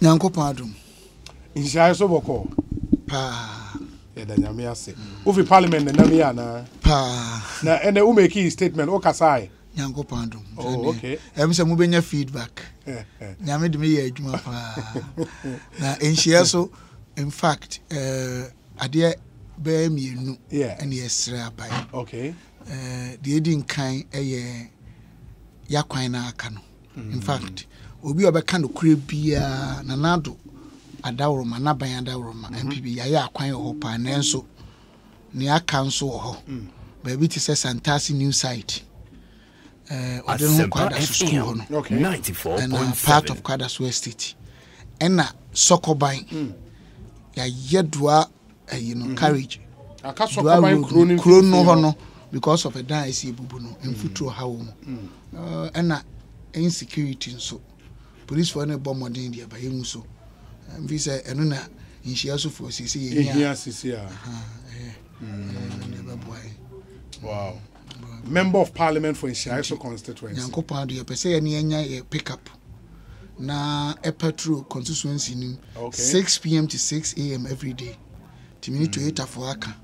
Nyankopɔn adom. Inshai so boko. Pa. Eda nyame ase. Ufi parliament na nyame ana. Pa. Na ene u make statement o kasai. Nyankopɔn adom. Oh, okay. Say mo benya feedback. Nyame de me ye adwuma pa. Na enhia so in fact ade be mienu ene yesra abai. Okay. The edin kan yakwan na aka no. In fact, obi obeka no kure bia na nado adawroma na ban adawroma MPB ya akwan ho pa nanso ne aka nso ho. Ba bi ti se Santasi new site. Odin kwada school ho no. Okay. 94.7 part of Kwadaso estate. Ena Sokoban. Ya yedua carriage. Aka Sokoban krono ho no because of a dance ebubu no mfuturo hawo mo. Ena insecurity nso. Police for no bomb modern dia ba yemu so. Mfi say eno na inhia so for sisi yenya sisi a. Wow. Member of Parliament for Inshaiso constituency. Nyankopɔn do yɛpɛ sɛ yɛne anya yɛ pick up na petrol constituency nim 6 p.m. to 6 a.m. every day. Timini to 8 for aka.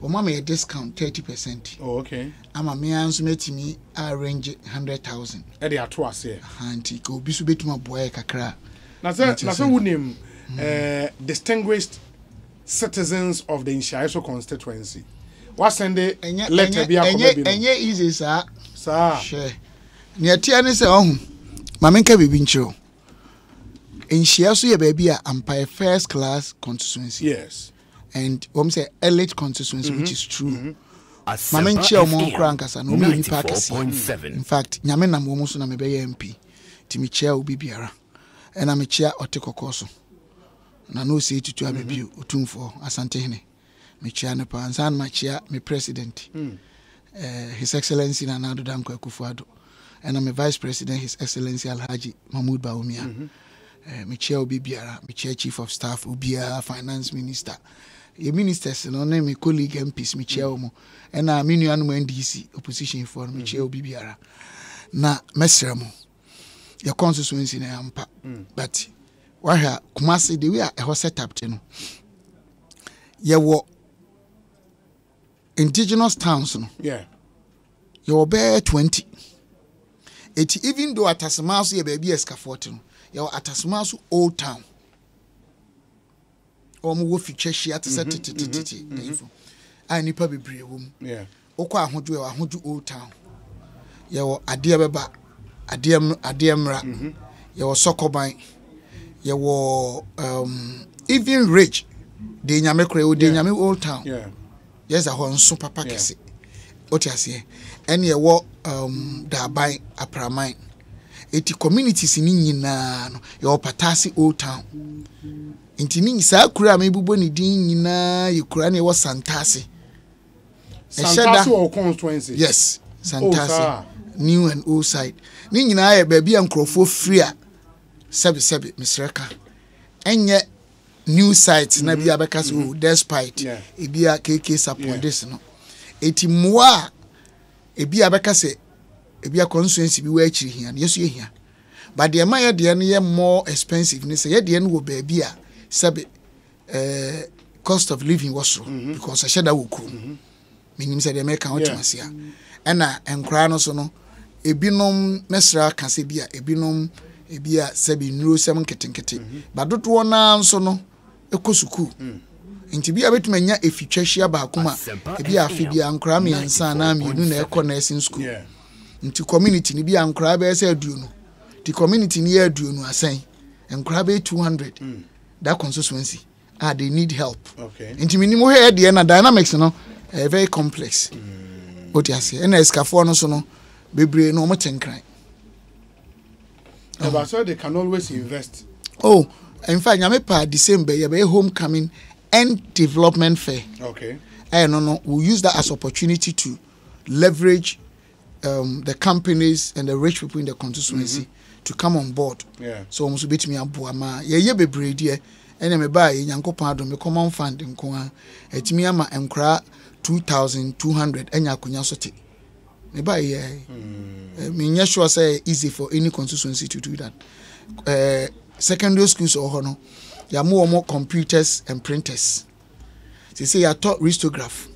O mama yɛ discount 30%. Oh, okay. Ama me anso metimi arrange 100,000. E dey ato ase. Anti ko obi so betuma boy kakra. Na say wunim distinguished citizens of the Inshaiso constituency. What send the letter be enye easy sir. Sure. Ne atia ne se ohun. Ma menka bibi nchiro. Inshia so ye baby a empire first class constituency. Yes. And say elite constituency which is true. Ma menchia omo kra nkasa no me nipa kase. In fact, nyame na mo so na me be MP. Ti me chia obi biara. E na me chia otekokoso. Na no say tutu abebi otumfo asante hene. Me chia ne pa ansan ma chia me president. His Excellency Nana Danko Akufo-Addo. And I'm a Vice President, His Excellency Alhaji Mahmoud Bawumia. Me chair Obi Biara, me chair Chief of Staff Ubia, Finance Minister. Your ministers, no name me colleague MPs, me chair Omo. And I'm in NDC opposition for me chair Obi Biara. Na mesramo. Your constituency na ampa. But why Kumasi the way I was set up to no. Ye indigenous towns no. Yeah. You bear 20. It even though at Asamasu ye baby escafort no. You at Asamasu old town. Omo wo fiche shi at set I nipa bebre wom. Yeah. Okwa ahodu old town. You ade beba ademra. You Sokoban. You even rich. De nyame kure o de nyame old town. Yeah. Yes, a hon so papa kese. Otiase. Ene ye wo daban apramine. Eti communities ni nyina no ye Patasi old town. Inti ni sa kura me bubo ni din nyina ye kura ne wo Santasi. Santasi or constituency? Yes, Santasi. New and old side. Ni nyina ye baabi ankrofo free a sebi misreka. Enye new sites na bia beka so despite e bia KK support this no eti moa e bia beka se e bia constituency bi wa akiri hia yeso ye hia but the maye de no ye more expensive ni say ye de no wo ba bia sabe cost of living was so because asheda wo kru minim say de make kan otumasia ena enkra no so no ebinom mesra ka se bia ebinom e bia sabe nuro sem ketenkete but dodo na nso no ekosuku nti bia betuma nya efitwa hia ba akoma bia afibia ankra me yansa na mienu na ekọ nursing school nti community ni bia ankra be se aduonu the community ni aduonu asan ankra be 200 that constituency they need help nti minimo here de na dynamics no very complex what you say na escafo no so no bebre no mo tenkran but so they can always invest. Oh, in fact, Yamepa the same be homecoming and development fair. Okay. No, we'll use that as opportunity to leverage the companies and the rich people in the constituency to come on board. Yeah. So almost bit me abuama. Ye be brady and me buy Yankopɔn adom me common fund nko a etimi ama enkra 2,200 enya kunya sote. Me buy me nya sure say easy for any constituency to do that. secondary schools or no ya more computers and printers. Say you taught ristograph.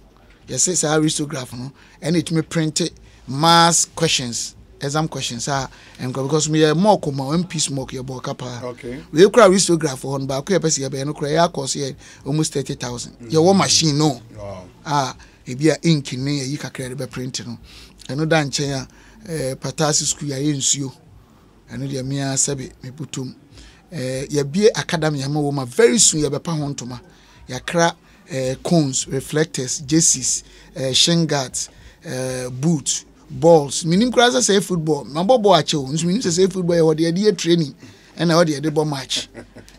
You say ristograph no and it may print mass questions, exam questions and because me more come one piece more your book up. Okay. We cry ristograph on back we person be no cry cost here almost 30,000. Your one machine no. Wow. E be ink ne yi kakra be print no. Eno da nchen ya patasi school ya nsuo. Eno de me asabe me butum. Ya bie academy ya ma very soon ya be pa ho ntoma. Ya kra cones, reflectors, jerseys, shin guards, boots, balls. Minim kra say football. Na bobo ache o. Minim say football ya wode dey training. And na wode dey bo match.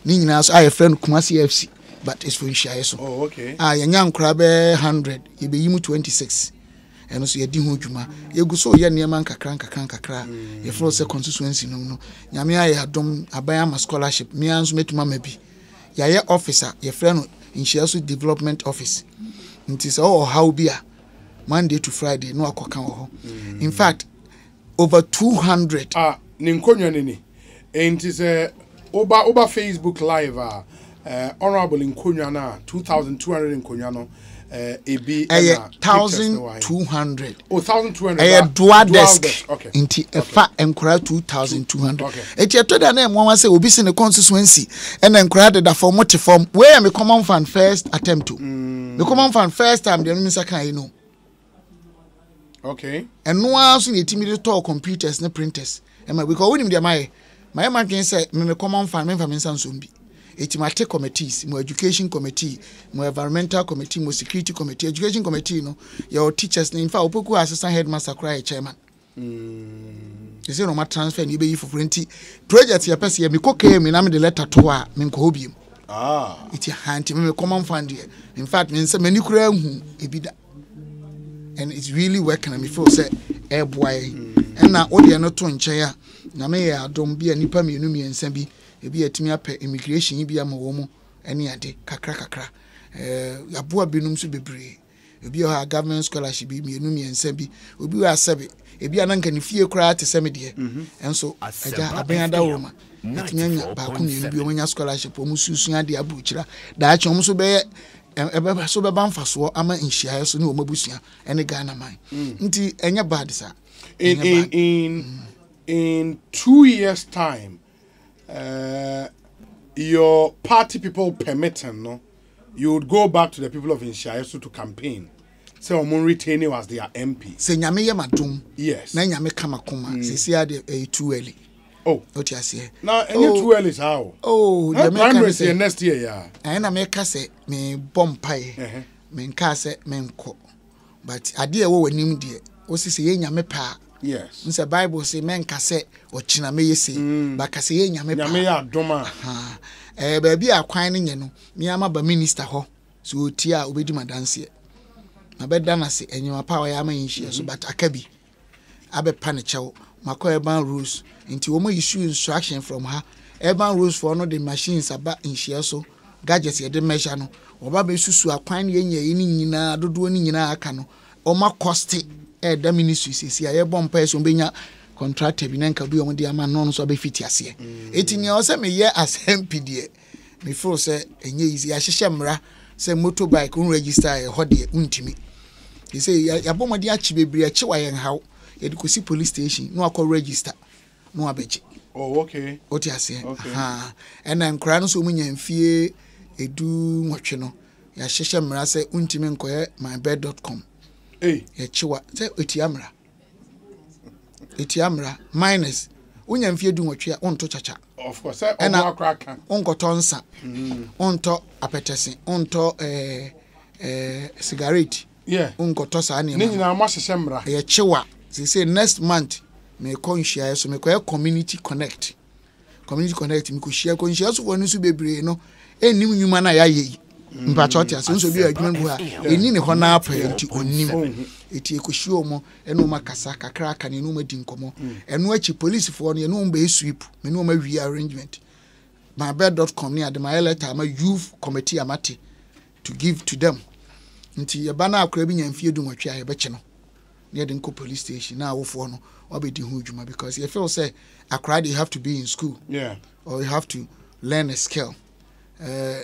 Ni nyina so aye friend Kumasi FC. But it's for Inshiaeso. Oh, okay. Yanyam krabe 100, you be 26. And also ye di ho dwuma. Ye gu so ye niam kakra. Ye flow say constituency no. Nyame aye adom aban ma scholarship. Me anso metuma ma bi. Ya ye officer, ye friend Inshiaeso development office. It is all how bia Monday to Friday no akoka ho. In fact, over 200. Ni nkonwa nini. And it is over Facebook live honorable nkonwa na 2200 nkonwa no ebi 1200. Oh, 1200. Dual desk. Okay. Inti efa enkura 2200. Eti etoda na emwa say obi se ne constituency and enkura de da form multiform. Where me common fund first attempt to. Me common fund first time the minister kan you know. Okay. And no one so yetimi to computers and printers. And because we nim dey my man can say me common fund me nsan so bi. Etimate committees, mo education committee, mo environmental committee, mo security committee, education committee no your teachers in fact opoku assistant headmaster cry chairman. You say no ma transfer ni be yi for frenti project ya pese ya me koke me na me the letter to a me nko hobiem. It hand me common fund here. In fact me say mani kura hu ebida. And it's really working and me feel say eh boy. And na odi no to nchen ya na me ya adom bia nipa me enu miensa bi ebi atimi apɛ immigration yi bi ama wo mu ene ade kakra aboa binum so bebre ebi ha government scholarship bi mienu miensa bi obi wa asebe ebi ananka ne fie kura te seme de enso aja abenya wo ma atimi anya ba ko mienu bi omanya scholarship o mu susu ade abuchira da ache om so be ebe so be banfa so ama nhia so ne o mabusua ene Ghana man nti enya bad sa in 2 years time your party people permitting, no, you would go back to the people of Inshiaeso to campaign. So Omon retaining was their MP. Say nyame ye madum. Yes. Na nyame kama kuma. Say see too early. Oh. What you say? Now too early is how? Oh, the primary say next year, yeah. I na me ka say me bompai. Me nka say me nko. But ade e wo wanim de. O say ye nyame pa. Yes. Nse Bible say men ka say ochina me yesi ba ka say nyame pa. Nyame ya doma. Ba bi akwan ne nye no. Me ama ba minister ho. So otia obedi madanse. Na be dana say enyoma pa wa ya ma yinhia so but akabi. Abe pa ne chew. Mako urban rules nti wo mo issue instruction from her. Urban rules for no the machines aba inhia so gadgets ye de measure no. Oba be susu akwan ne nya ni nyina dodo ni nyina aka no. O ma cost the ministry says ya bomb person benya contractor bi nanka bi omde ama no so be fiti ase etini o se me ye as MPD me feel say enye easy ya hyehye mra say motorbike un register e hode untimi he say ya bomode achi bebre achi wa yen haw ye de kosi police station no akọ register no abeje. Oh, okay. Oti ase and na nkra no so munya mfie edu nwotwe no ya hyehye mra say untimi nkoye mybed.com. Ye chiwa say etiamra minus unya mfie du nwotwe a onto chacha. Of course say omakraka onkoto nsa onto apetese onto cigarette onkoto sa ne ma nyina ma hyehye mra ye chiwa say next month me konhia so me koye community connect me ko share konhia so wonu so bebre no enim nyuma na ya ye mpachotia so bi adwuma bu ha eni ne ho na apa enti onnim eti ekohio mo eno makasa kakra aka ne no madi nkomo eno achi police for no eno mba sweep me no ma wi arrangement mybed.com ne ade my letter ma youth committee amate to give to them nti ye ba na akra bi nyamfie du nwotwe a ye be che no ne de nko police station na awofo no obedi hu dwuma because you feel say akra they have to be in school or you have to learn a skill.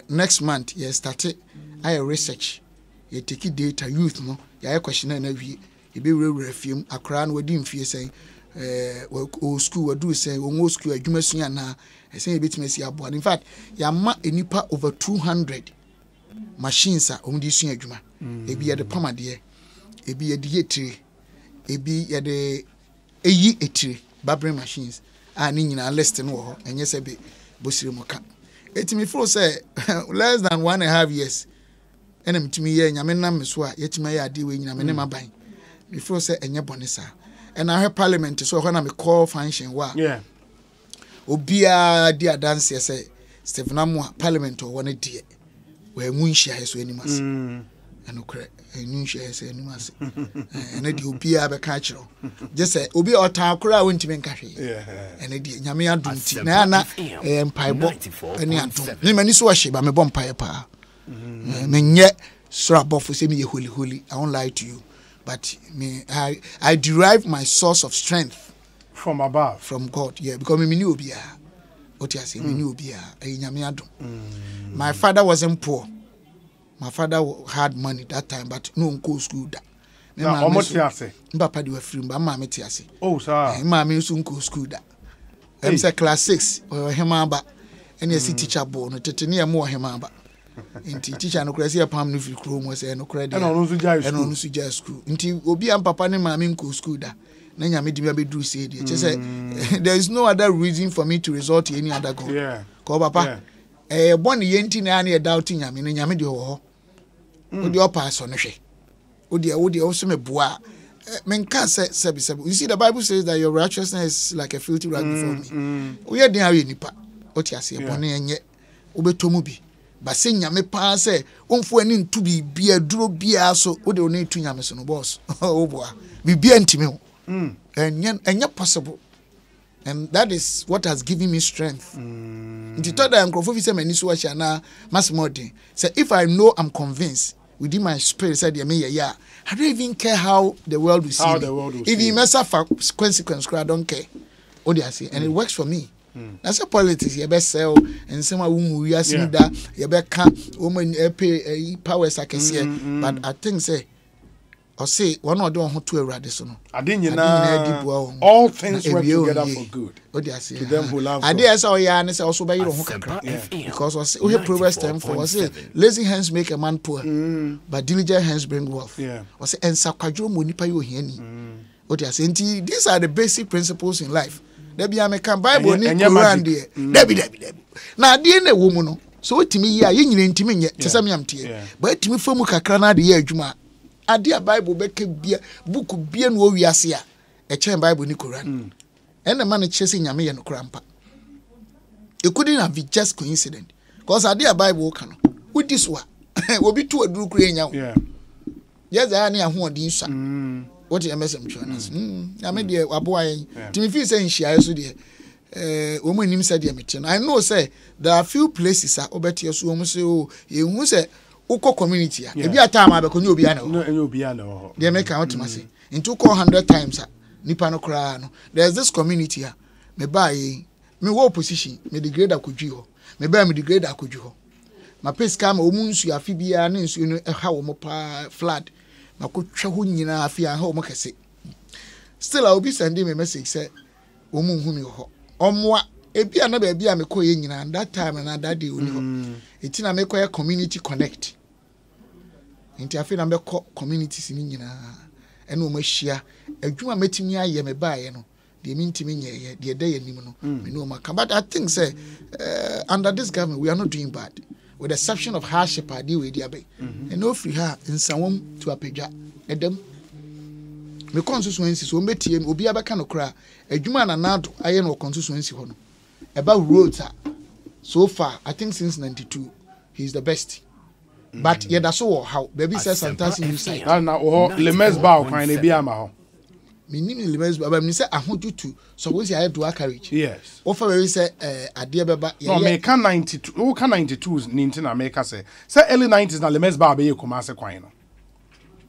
Next month, you started research. You take data youth no. You question na wi. You be refuse. Akra no wadi mfie say o school we do say o school adwuma sua na. Say bit me see abo. In fact, ya ma enipa over 200 machines a o di sua adwuma. Ebi ye de pama de. Ebi ye de yetire. Ebi ye de eyi etire. Barbering machines. Ni nyina list no ho. Enye se be bosire mo ka. Etimi fro say less than 1.5 years. Enem timi ye nyame nam me so a yetima ye ade we nyina me ne maban. Before say enye bonesa. And I have parliament so when I call function wa. Yeah. Obia dia dance say Stephen Amwa parliament or one die. We munhia so animas. And okre enunhia so animas. And e di obia be ka kiro. Just say obi otan kora wontimi nka hwe. Yeah. And e di nyame adum ti. Na na empaibo ani adum. Ni mani so ahye ba me bom pae pa. Menye sura bofo say me ye holy. I won't lie to you. But me, I derive my source of strength from above, from God. Yeah, because me knew obia. What you say? Me knew obia. My father wasn't poor. My father had money that time, but no go school. Now, how much you say? Papa do a free, but mama me say. Oh, sir. Mama used to go school. I'm say class 6 or hemaba. Any teacher born. Tetenia more hemaba. Inti teacher no kresi apam no fi kro mo se no kredi and onu su ja school inti obi am papa ne maami nko school da na nyame di me be do say dey say there is no other reason for me to resort to any other god. Yeah, ko papa born ye nti na na doubt nyame ne nyame de ho o de opa so no hwe o de o so me boa men can say sebi. You see the Bible says that your righteousness is like a filthy rag before me. O ye den awe nipa o ti ase born enye obetomu bi. But say nyame pa say onfo ani ntu bibia duro bia so wo de oni tu nyame so no boss oh boy bibia ntimi ho enya possible, and that is what has given me strength. Nti to da nkrofo fi say mani so ahia na mass modern say if I know, I'm convinced within my spirit said me yeah I don't even care how the world will see me. If you mess up for consequence I don't care. What do I say? And it works for me. That's a politics. You better sell and some we are seeing that you better can't woman pay powers I can see. But I think say or say one or don't want to a radisson. I didn't know all things work together for good. What do I say? To them who love. I did say yeah, and say also by you because we have Proverbs 10 for say lazy hands make a man poor, but diligent hands bring wealth. Yeah. Or say and sakwadro mo nipa yo hiani. What do I say? These are the basic principles in life. Debi American Bible ni Quran de. Debi. Na de na wo mu no. So otimi yi a ye nyine ntimi nye. Tesa me amte. Ba etimi famu kakra na de ye adwuma. Ade a Bible beke bia book bia no wiase a. E chen Bible ni Quran. And the man chese nyame ye no krampa. It couldn't have been just coincident. Because ade a Bible ka no. With this one. Obi to aduru kure nya. Yeah. Yes, I na ho odin swa. What you MSM journals? I made the aboy. Timothy saying she also there. Woman him said the I know say there are few places are obeti so almost so you who say Uko community. If you are time I be you be no. They make out to say into 100 times nipa no kra no. There's this community here. Me buy me wo position me degrade akudwi ho. Me buy me degrade akudwi ho. Ma pes ka ma omunsu afi bia na nsu no ha wo mo pa flood. Makotwa ho nyina afia ha o mokese still I will be sending me message say wo mu hu mi ho omwa ebia na ba bia me koye nyina that time na that day oni ho etina me koye community connect nti afia na me ko communities ni nyina ene o mahia adwuma metimi aye me baaye no de mi ntimi nyeye de de yanim no me no maka but I think say under this government we are not doing bad. With the exception of hardship, I deal with the and no free her in some to a peja. Edem. Me constituency so mbeti obi abaka no kra. Adwuma na nado aye no constituency ho no. About roads so far, I think since 92, he's the best. But yeah, that's all how baby says sometimes you say. Now Lemes Bao kind of be ama ho. Minimum limits, but me say I want you to. So once you have to carriage. Yes. Offer very say idea beba. No, me can 92. Who can 92s? Ninety make us say. Say early 90s na Lemes Bao be Kumasi kwai no.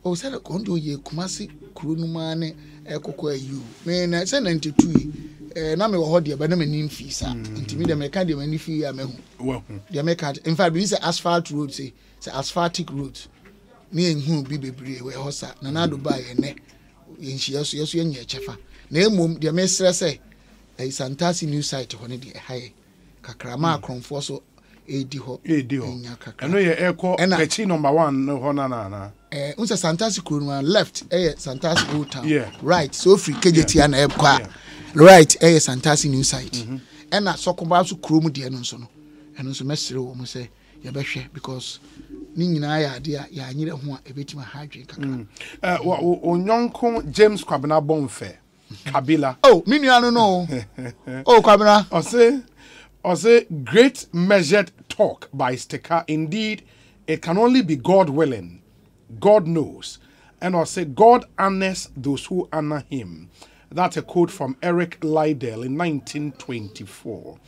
Oh, say the kondo ye Kumasi kuru no mane ekoko you. Me na say 92. na me wo ho de ba na manim fi sa ntimi de meka de mani fi ya mehu de meka in fact we say asphalt road say asphaltic road me enhu bi bebre we ho sa na do ba ye ne yenhia so yeso yenye chefa na emom de me sere say Santasi new site ho ne de haye kakrama akronfo so edi ho eno ye eko pechi number 1 ho na unsa Santasi kuro left Santasi old town right so free kejeti na ekwa right Santasi new site ena sokoba so kuro mu de no nso no eno nso mesere wo mu say ye behwe because ni nyina ya ade ya anyire ho a ebetima hadwen kakra onyonko James Kwabena Bonfe Kabila me nuano no Kwabena I say great measured talk by Sticker. Indeed, it can only be God willing. God knows. And I say God honors those who honor him. That's a quote from Eric Liddell in 1924.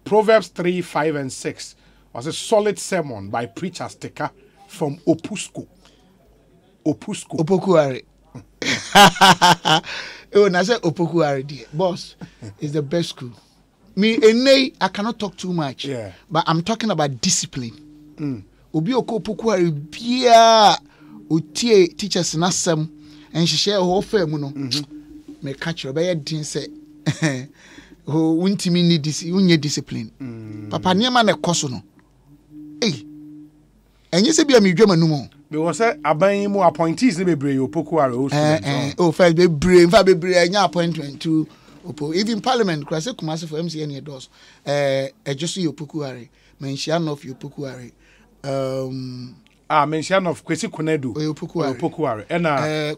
Proverbs 3, 5, and 6 was a solid sermon by preacher Sticker from Opokuare. Oh, I said Opokuare, boss, is the best school. Me I cannot talk too much. But I'm talking about discipline. Obi Opokuare bia otie teachers nasem and she share whole firm no. Me catch your be din say ho untimi need unye discipline. Papa niema na koso no. Enye se bia me dwama numo. Be was say aban mu appointees ne bebre Opokuare o student. First bebre in fact bebre anya appointment to even parliament krase kumase for MCN here does ejoso Opokuare mention of Opokuare mention of Kwesi Kunedu Opokuare ena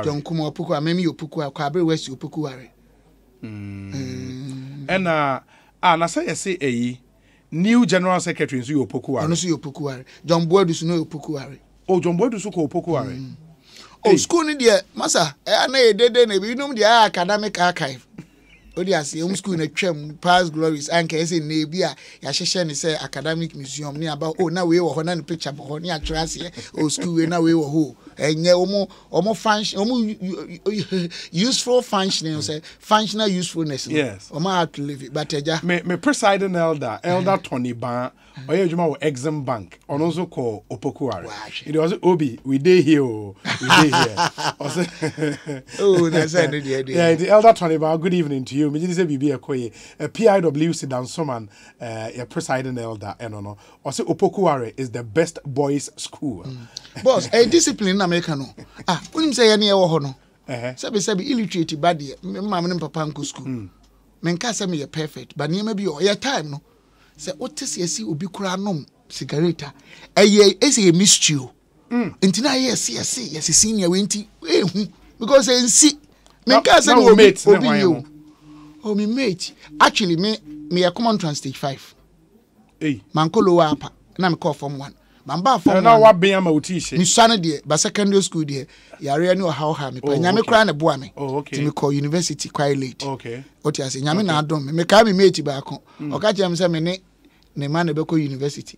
John Kuma Opokuare memi Opokuare Kwabre West Opokuare ena na say eyi new general secretary nso Opokuare no so Opokuare John Boadu so no Opokuare John Boadu so ko Opokuare school ni de masa na edede na bi num de academic archive odi ase school na twam past glories anka ese na bi a ya hyehye ne say academic museum ni aba na we wo ho na picture bo ni atra ase school we na we wo ho enye omo function omo useful functioning say functional usefulness yes omo how to live it but eja me presiding elder Tony Ban oye ejuma wo exam bank ono so call Opokuare it was Obi we dey here oh that's it yeah the elder Tony Ban good evening to you me say bibi ekoye PIWC Dansoman your presiding elder eno o say Opokuare is the best boys school boss a discipline na make no unim say ye na ye wo ho no sabi illiterate bad mama ne papa nko school menka say me perfect but niam bi o ye time no say otese yesi obi kura nom cigarette eye mistio ntina yes senior wenti ehu because ensi menka say no obi you me mate actually me common trans stage 5 mankolo wa apa na me call form 1 mamba form na wa ben ama otishe mi sane de ba secondary school de yare ni o ha me pa nyame kra na boa me ti me call university quite late oti ase nyame na adom me ka me mate ba ko o ka je me se me ne man be ko university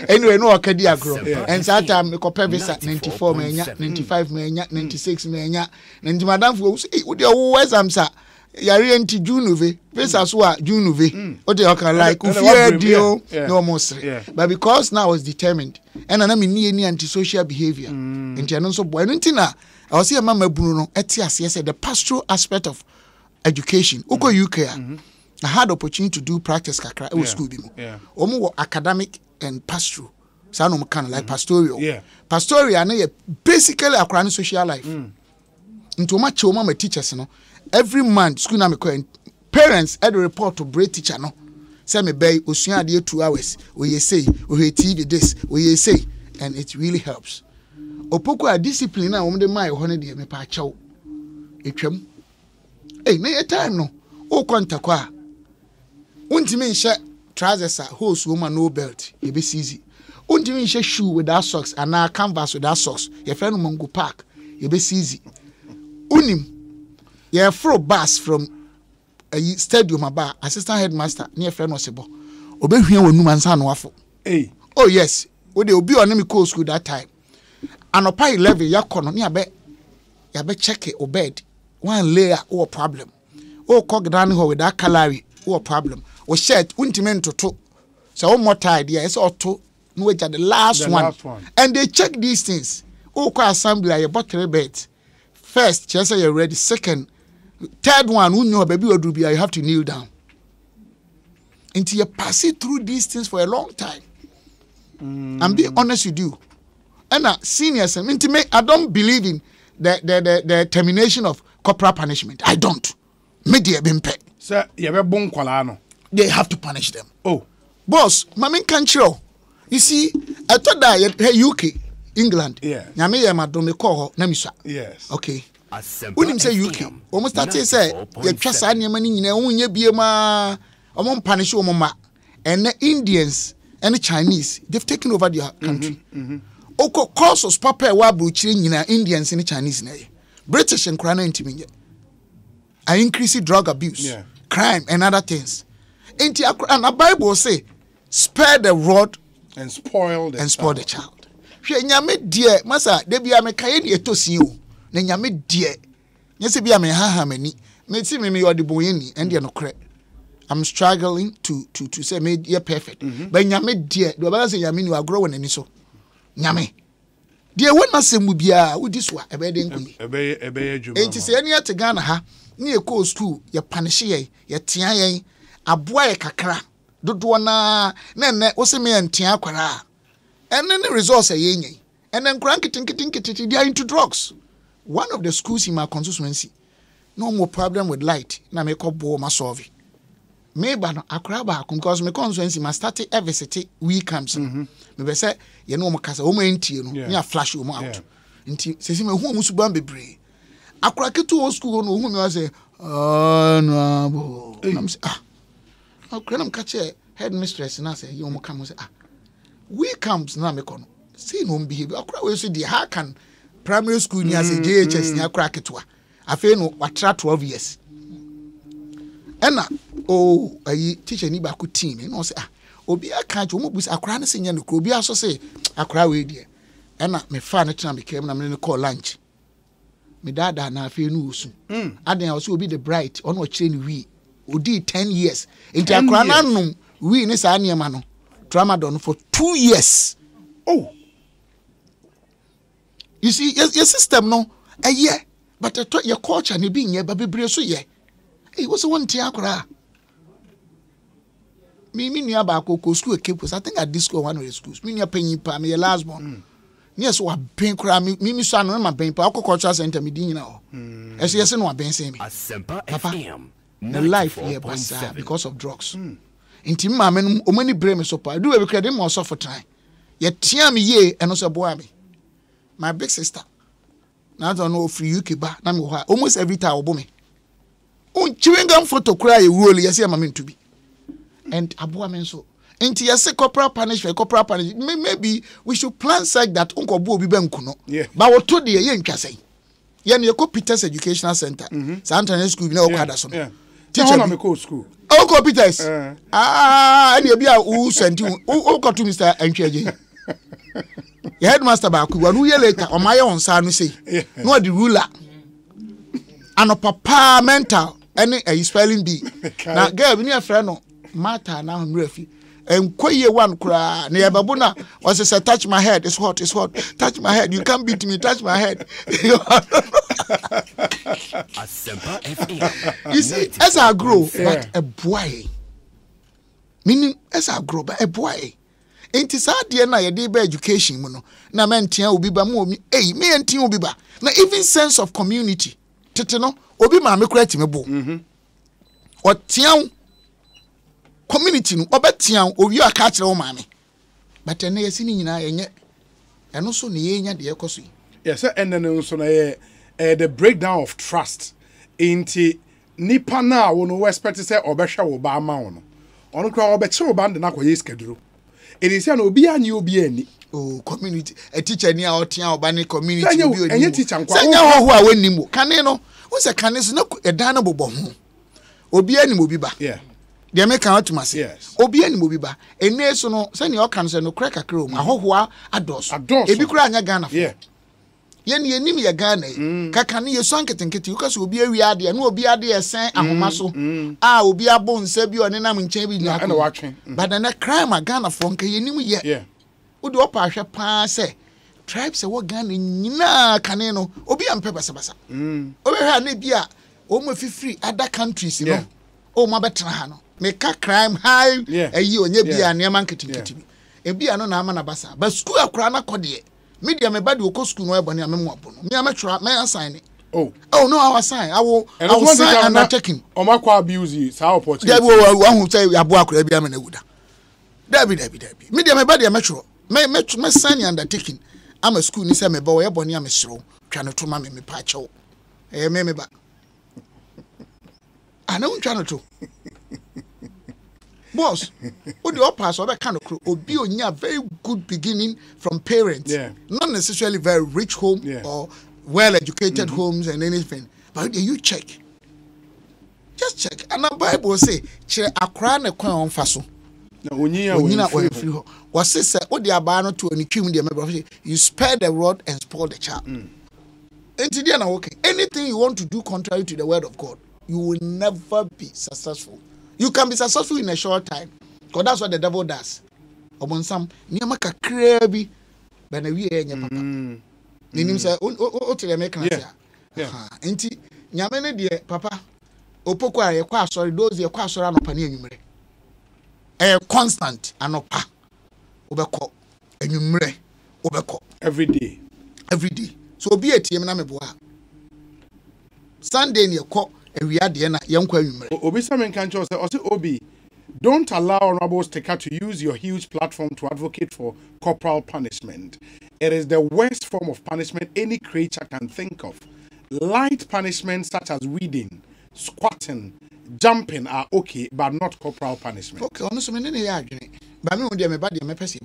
anyway no okadi agro and that time me ko visa 94 me nya 95 me nya 96 me nya nti madam fo wo de wo exam sa yare anti Junuve visa so a Junuve o de oka like fear deal no more but because now I was determined and na me ni anti-social behavior nti eno so boy nti na I was here mama bunu no eti ase say the pastoral aspect of education uko UK I had opportunity to do practice kakra at school bimo omo academic and pastoral so no kind of like pastoral pastoral na basically akra social life into ma che ma teachers no every month school na me call parents had a report to break teacher no say me bay osua ade 2 hours we say we TV this we say and it really helps Opokuare discipline na wo de mai ho ne de me pa chaw etwam na your time no o kontakwa untimi nhye trousers hose woman no belt e be easy untimi nhye shoe without socks and na canvas without socks your friend Mongo Park e be easy unim your fro bus from a stadium aba assistant headmaster near friend Osebo obehwie wonum ansa no afo oh yes we dey obi on me call school that time anopa 11 yakono ne ya be check o bed one layer or problem. Oh, cock down here with that calorie or problem. Or shirt, untimento to. So one more idea is auto, which are the last one. And they check these things. Oh, call assembly, your bottle bed. First, just say you're ready. Second, third one, who know baby or do you have to kneel down. Until you pass it through these things for a long time. I'm being honest with you. And seniors, I don't believe in the termination of corporal punishment. I don't. Media been paid. Sir, you have bon qualano. They have to punish them. Oh, boss, Mamin can't show. You see, I thought that UK, England. Yes. Yami madome call Namisa. Yes. Okay. When him say UK, almost that say you trust any money in a unye biema, among punish mama, and the Indians and the Chinese, they've taken over their country. Oko causes papa wabu chini Indians and the Chinese na British and Crown intimate. I increase drug abuse, crime and other things. And the Bible say, spare the rod and spoil the child. Nyame dear, masa debi ame kayeni etosi o. Na nyame dear. Nyese bi ame ha mani. Me ti me yodi boyeni and no kre. I'm struggling to say me ye perfect. But nyame dear, do ba say nyame ni agro won ani so. Nyame. Dear when na semu bia wo diswa ebe de nkuni. Ebe adwuma. Enti se eni ate Ghana ha, ni e ko school ye punish ye tia ye aboa ye kakra. Dodo na nene wo se me ntia akwara. And then the results are yenye. And then they are into drugs. One of the schools in my constituency, no more problem with light. Na me ko bo ma solve. Maybe no akraba because my constituency must start every city weekends. Me be say ye no mo kasa o mo entie no. Me a flash o mo out. Nti se me hu mo suban bebre. Akra ketu o school no hu me say no abo. I'm say akra nam ka che headmistress na say you mo come say we comes na me kono see no behave akra we so the how can primary school ni as a JHS ni akra ketwa afi no watra 12 years ena ayi teacher ni ba ku team no say obi aka jo mo bus akra na senya no obi aso say akra we die ena me fa na tena me kem na me call lunch me dada na afi no usu aden also obi the bright ono kire ni we odi 10 years enti akra na num we ni sa niema no tramadol for 2 years. Oh, you see, your system no a year, but I thought your culture and being here, but be so ye. It was one tiakra. Me near Bako school campus. I think I disco one of the schools. Me near Penny Pa, me last born. Yes, what pain cry me son on my pain, Paco culture center me now. As yes, no one been saying me. Papa, the life here because of drugs. Inti mama o mani breme so pa do we credit mo so for time ye tia me ye eno so boa me my big sister na don't know free UK ba na me ho almost every time obo me on chewing photo cry e woli ye say mama ntu bi and aboa me so inti ye say corporal punishment maybe we should plan such that unko bo obi banku no but what to de ye ntwa say ye ne Peters Educational Center Santana School na okada so teacher me go school Uncle Peters. And you be a who sent you. Uncle to Mr. Entry. Your headmaster back 1 year later, on my own son, say, no, the ruler. And a papa mental, any a spelling bee. Now, girl, we need a friend, Martha, now I'm refi. And quay one cry near Babuna was a touch my head, it's hot, touch my head, you can't beat me, touch my head. You see, as I grow, but a boy. Meaning, as I grow, but a boy. Ain't it sad, dear, na your day by education, mono. Na man tia will be by more me, me and tia will be by. Now, even sense of community. Tetano, obi ma me create me bo. Or tia community no obetian owi aka kire wo maame but ene yesi ni nyina yenye eno so ne yenya de ekoso yes and then so na the breakdown of trust into nipa na wo no expect say obehwe wo ba ma wo no ono kra obeche wo ba de na koye schedule it is na obi anyi obi ani community a teacher ni a otia oba ne community obi oni enye teacher nkwa sanya ho a wanimo kane no wo se kane so na edan na bobɔ ho obi ani mo bi ba they make out to myself. Yes. Obi ani mo bi ba. Ene so no, say ni o kan say no crack akra o. Ahohoa ados. Ebi kura anya Ghana for. Yeah. yenim ye Ghana kaka ne ye so anketenkete because obi awi ade na obi ade esen ahoma so obi abon nsa bi one nam nchen bi na watwe but na crime Ghana for nka yenim ye yeah wo de opa hwe pa se tribes wo Ghana nyina kane no obi ampe basa obi hwa na bi a o mo fifiri other countries no o mo betra ha no make crime high ayi onye bi a ne man ketenkete bi ebi ano na ama na basa but school akura na kode media me body go school no ebony amemu abono me ametwa me assign it oh no I was sign I will sign undertaking omakwa abuse you sa opportunity there we wan say abo akura bia me na wuda dabi media me body ametwa me sign undertaking am a school ni say me ba wo ebony amesro twa no to ma me pa chew me ba ana untwa no to boss, what the pass over kind of crew obi onya very good beginning from parents, not necessarily very rich home or well educated homes and anything, but you check, just check. And the Bible say, "Che akra ne kwan on faso." Onyina o free ho. What say? What the abano to any trim the member you spare the rod and spoil the child. Anything you want to do contrary to the word of God, you will never be successful. You can be successful in a short time, because that's what the devil does. Obonsam niyama kakra bi ba na wie enya papa. Ninim say o tell me kan tia. Enti nyame ne de papa opoko a ye kwa asori dozi ye kwa asori anopa ne enwumre. Constant anopa. Obekọ enwumre obekọ every day. So obi etiem na mebo ha. Sunday ne ekọ Obi Samen Kancho say, Obi, don't allow Honorable Sticker to use your huge platform to advocate for corporal punishment. It is the worst form of punishment any creature can think of. Light punishments such as weeding, squatting, jumping are okay, but not corporal punishment. Okay, honestly, but me me body me person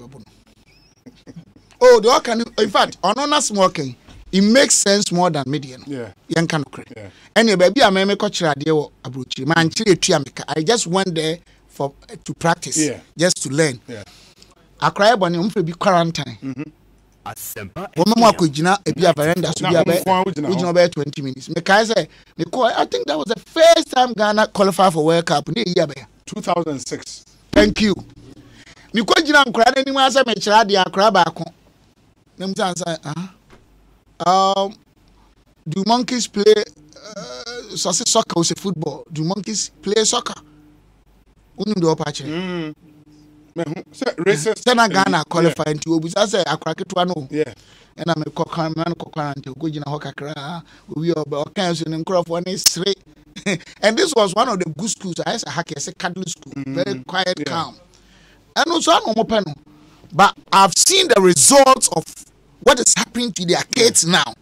oh, the can in fact, on smoking. It makes sense more than median. Young can correct. Anyway, baby, I may make a radio abruchi. Man, I just went there to practice, just to learn. I cry when you be quarantine. Woman could you not be a veranda to be about 20 minutes. I think that was the first time Ghana qualified for World Cup in the year 2006. Thank you. You could not cry anyone as I make radio crab. Do monkeys play soccer or football? Do monkeys play soccer? Unu do patch. Sena Ghana qualifying to Obi. I say I crack it to no. And I'm a cocker man until go in a hocker. We are about cancer and crop one is straight. And this was one of the good schools. I said, I say Catholic school, very quiet, calm. And also I'm open. But I've seen the results of what is happening to their kids now.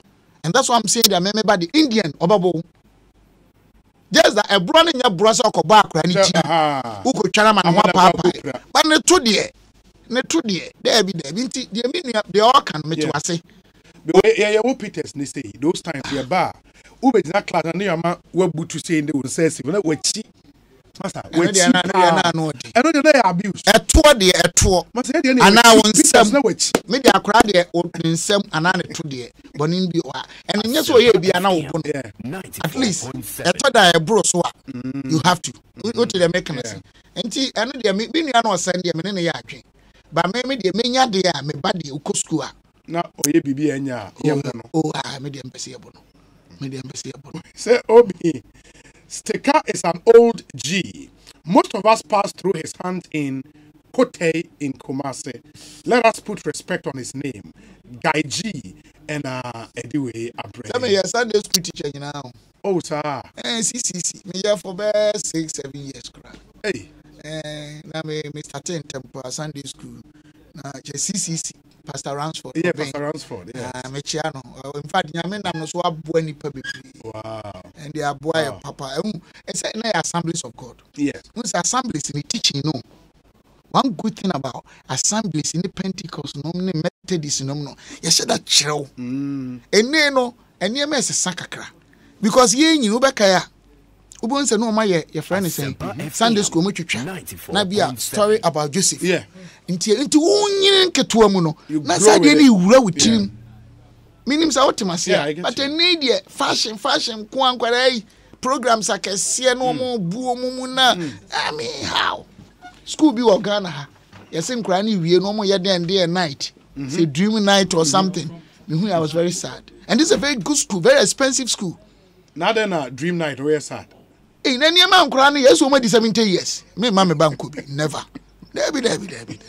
And that's why I'm saying that maybe the Indian Obabo. Just that a brother in your brother or back who could charaman and one papa. But the two dear. There be there. They all can make you say. Yeah, Peters, they say those times we are bar. Ube na class and near ma webu to say they will say when we cheat. Master, we cheat. I know they abuse. A tour dear, a tour. And now on some which maybe I cried there opening some and I to dear, but in the and in yes way be an open at least a tour that I bro so you have to go to the mechanism. And see, I know they may be no send them in a yard. But maybe they may not dear me body uko school. Now, oh, ye be enya. Oh, I made them perceivable. Say, Obi, Sticker is an old G. Most of us pass through his hand in Kote in Kumasi. Let us put respect on his name. Guy G and anyway, Abre. Tell me, your Sunday school teacher now. Oh, sir. CCC. Me here for about 6-7 years. Hey. Now me starting tempo Sunday school. Now CCC. Pastor Ransford. Yeah, Pastor Ransford. Yeah. Mechiano. In fact, Yamen am so abu ni public. Wow. And they are boy papa. It's a assemblies of God. Yes. Once assemblies in the teaching, you know. One good thing about assemblies in the Pentecost, no, Methodist, no. You said that chill. And no, and you mess a sakakra. Because ye knew Bekaya. Ubon say no, my your friend is saying Sunday school mutucha. Na be a story about Joseph. Yeah. Into unyin ketuamu no. Na say dey ni wura with him. Minim sa ultimacy. Yeah, I get But you. they need ye fashion kwankware programs akese no mo buo mu na. I mean how? School be Ghana ha. Yes, in Krani we no more day and night. Say dream night or something. I was very sad. And this is a very good school, very expensive school. Now then a dream night where sad. In any man Krani, yes, over 70 years. Me mama bank be never. Debbie.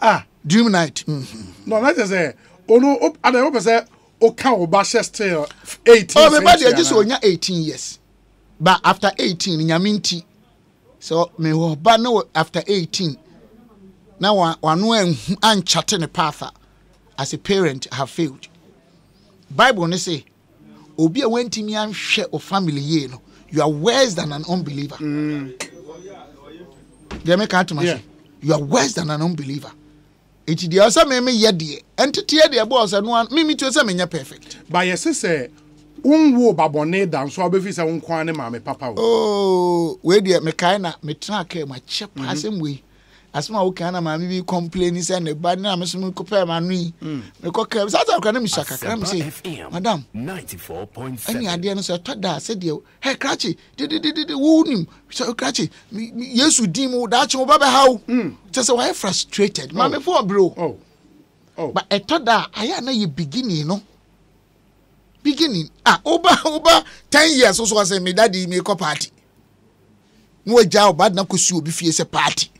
Ah, Dream night. no, that is a oh no, and I hope say okay, Obasha still 18. Oh, my body just only 18 years. But after 18, Yaminti. So me wo ba no after 18. Now one and chatting a path as a parent have failed. Bible ne say obi a wenti mi an hwe o family ye no you are worse than an unbeliever. They make out to you are worse than an unbeliever. It the also me ye de entity de boss no me to say me perfect. But yes say unwo babone dan so obefi say unkwan ne ma me papa. Oh, we de me kai na me track ma che passem we. Asma wo kana ma bi complain say ne ba na me so me kopɛ ma no yi. Me kokɛ sa ta kana me shaka kana me say madam 94.7 ani ade no so toda say de he krachi de wo nim so krachi yesu din mu da che wo ba be hawo. Just say why frustrated ma me for bro. Oh. But toda aya na ye beginning no. Oba 10 years so say me daddy me ko party. No ja oba na kosi obi fie say party.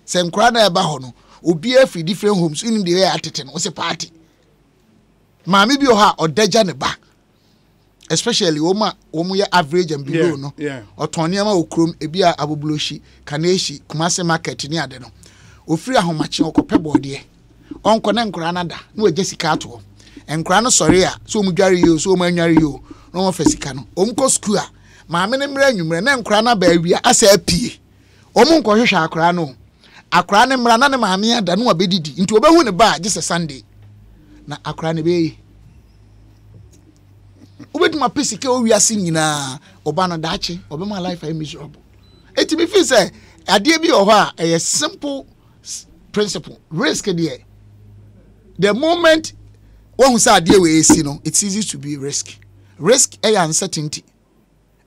Say nkra na eba ho no obi afi different homes in the way atete no say party. Maami bi o ha odaja ne ba. Especially womu ye average and below no. Otoniama okrom ebi a abobloshi kaneshi kumase market ni ade no. Ofiri ahomache okope bode. Onko na nkra na da na ojesika ato. Enkra no sori a so omudware yo so omanyare yo no mo fasika no omko school a maame ne mra anwumre na enkra na ba awia asa apie omunko hwehwe akra no akra ne mra na ne maame ada no abedidi nti obehu ne ba just a Sunday na akra ne be obetuma pesike o wiase nyina oba no daache obema life ay miserable eti me feel say ade bi o ho a a simple principle risk there the moment when we say idea we see no, it's easy to be risk. Risk is uncertainty.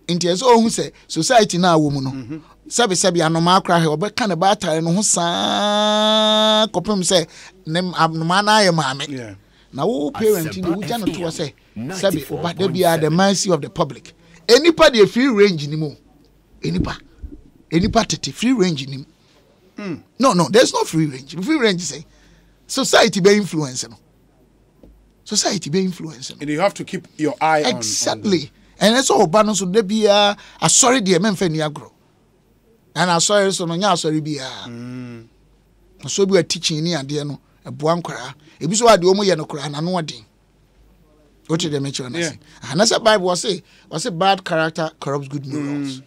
Inti so who say society na wo mu no. Sabi anoma akra he obe kan ba tare no ho saa kopem say nem abnoma na ye maame. Na wo parent ni wo ja no to say sabi oba da bia the mercy of the public. Enipa dey free range ni mo. Enipa tete free range ni. No, there's no free range. Free range say society be influence no. Society be influencing. And you have to keep your eye on. Exactly. And that's all balance so there be a sorry dear men fe ni agro. And I sorry so no nya sorry be a. So be a teaching ni ade no e boa nkora. E bi so ade omo ye no kora na no odin. What did they mention na say? And that's the Bible say bad character corrupts good morals.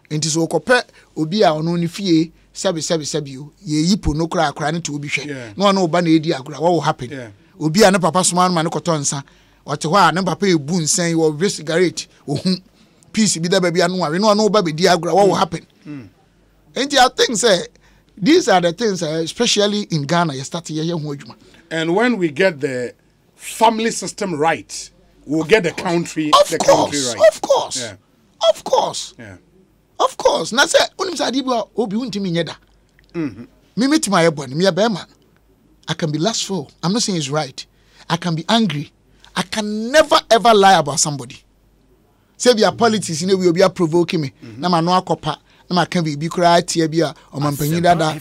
Enti so kope obi a ono ni fie sabi o ye yipo no kora ne to obi hwe. No na oba na edi agro what will happen? Obi a ne papa soma ma ne kotonsa ote ho a ne papa ebu nsan wo we cigarette ohun peace bi da ba bia no awe no ba be di agora what will happen and I think say these are the things especially in Ghana you start here ho adwuma. And when we get the family system right we'll get the country right. Of course na say onim say adi bi obi untimi nyeda me metima ye bone me ye be man. I can be lustful. I'm not saying it's right. I can be angry. I can never ever lie about somebody. Say be a politics, we will be provoking me. Na ma no akopa. Na ma can be cry tie bia o mampanyi dada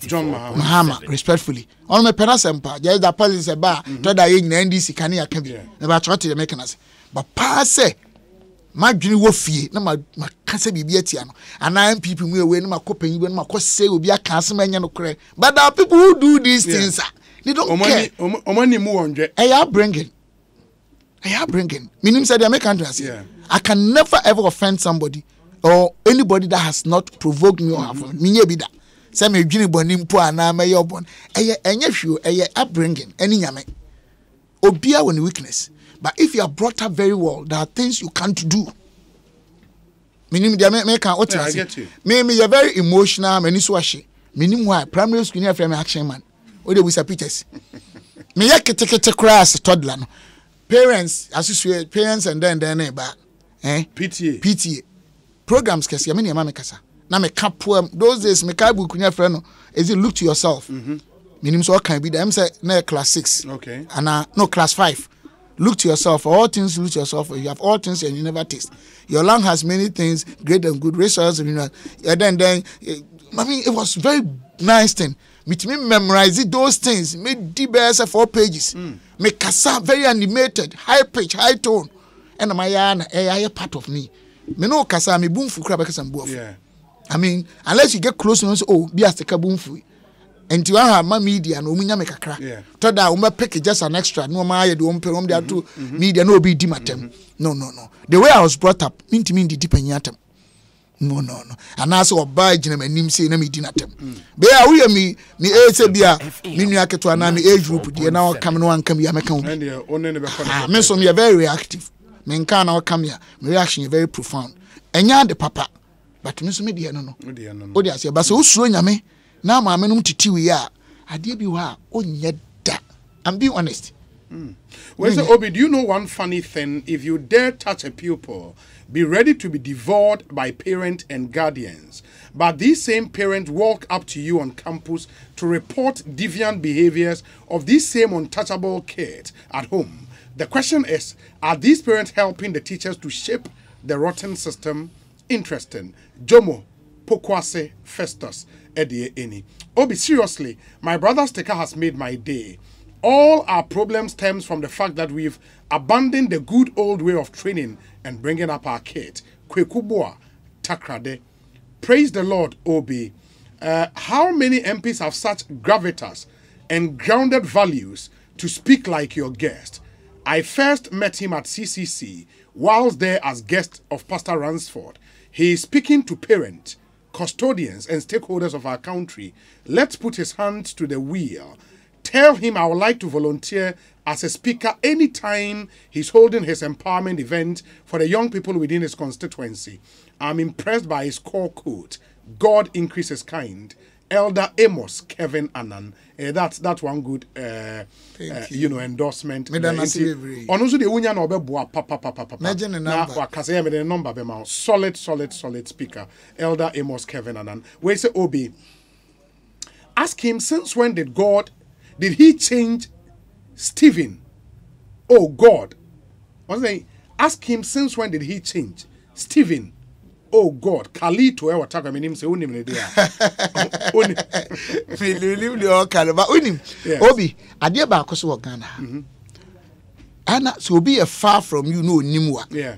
John Mahama respectfully. On me penasempa, there is that politics ba to da ye nyina NDC kan ya kan bi. Na ba choti the mechanism. But pa say madwini wo fie na ma kasa bibia tia no ana people mu ewe na makopanyi be na makose obi aka asema nya no kore but there are people who do these things they don't care omani mu wonje I bringing meaning say they make countries I can never ever offend somebody or anybody that has not provoked me or have me nye bi da say me dwini boni mpo ana me ye obon enye hwio upbringing any nyame obia woni weakness. But if you are brought up very well, there are things you can't do. Meaning, I get you. Me, you're very emotional. Many swashi. Meaning, why primary school near frame action man. Or they will say pictures. me ya kete class toddler no. Parents associate parents and then ba PTA programs kesi ya me ne ma me kasa na me ka poem those days me ka bu kunya friend no is it look to yourself meaning so can be them say na class 6 okay and no class 5 look to yourself all things look to yourself you have all things and you never taste your land has many things great and good resources and then I mean it was very nice thing me memorize those things me DBS 4 pages me kasa very animated high pitch high tone and my yana part of me no kasa me boom fu kra kasa mbuof yeah I mean unless you get close to us oh be as the boom fu and you have my media no munya me kakra to da we pick just an extra no ma ye de on pere de ato media no be di matem no the way I was brought up minti di penyatem no and also oba gina manim say na me di natem be a we me say bia me nua keto na me age group de na o kam no ankam ya meka and the only be me so me very reactive me nka na o kam ya me reaction very profound enya de papa but me so me de no o de ase ba so usuro nyame na ma menum titiwi a ade bi wa onye da. I'm being honest. Well, so Obi, do you know one funny thing? If you dare touch a pupil, be ready to be devoured by parents and guardians. But these same parents walk up to you on campus to report deviant behaviors of these same untouchable kids at home. The question is, are these parents helping the teachers to shape the rotten system? Interesting. Jomo, Pokwase, Festus, Edie Eni. Obi, seriously, my brother Sticker has made my day. All our problems stems from the fact that we've abandoned the good old way of training and bringing up our kids. Kwekubua, Takrade. Praise the Lord, Obi. How many MPs have such gravitas and grounded values to speak like your guest? I first met him at CCC whilst there as guest of Pastor Ransford. He is speaking to parents, custodians, and stakeholders of our country. Let's put his hands to the wheel. Tell him I would like to volunteer as a speaker anytime he's holding his empowerment event for the young people within his constituency. I'm impressed by his core quote, God increase his kind. Elder Amos Kevin Annan. That's one good endorsement. Also the unya no beboa papa. Na wakase me the number be ma solid speaker. Elder Amos Kevin Annan. We say Obi. Ask him since when did he change Stephen? Oh God. Ask him since when did he change Stephen? Oh God, Kalito e wataka menim se unim ne dia. Unim le o kalaba unim. Obi, ade ba akoso wo Ghana. Ana so obi e far from you no nimwa. Yeah.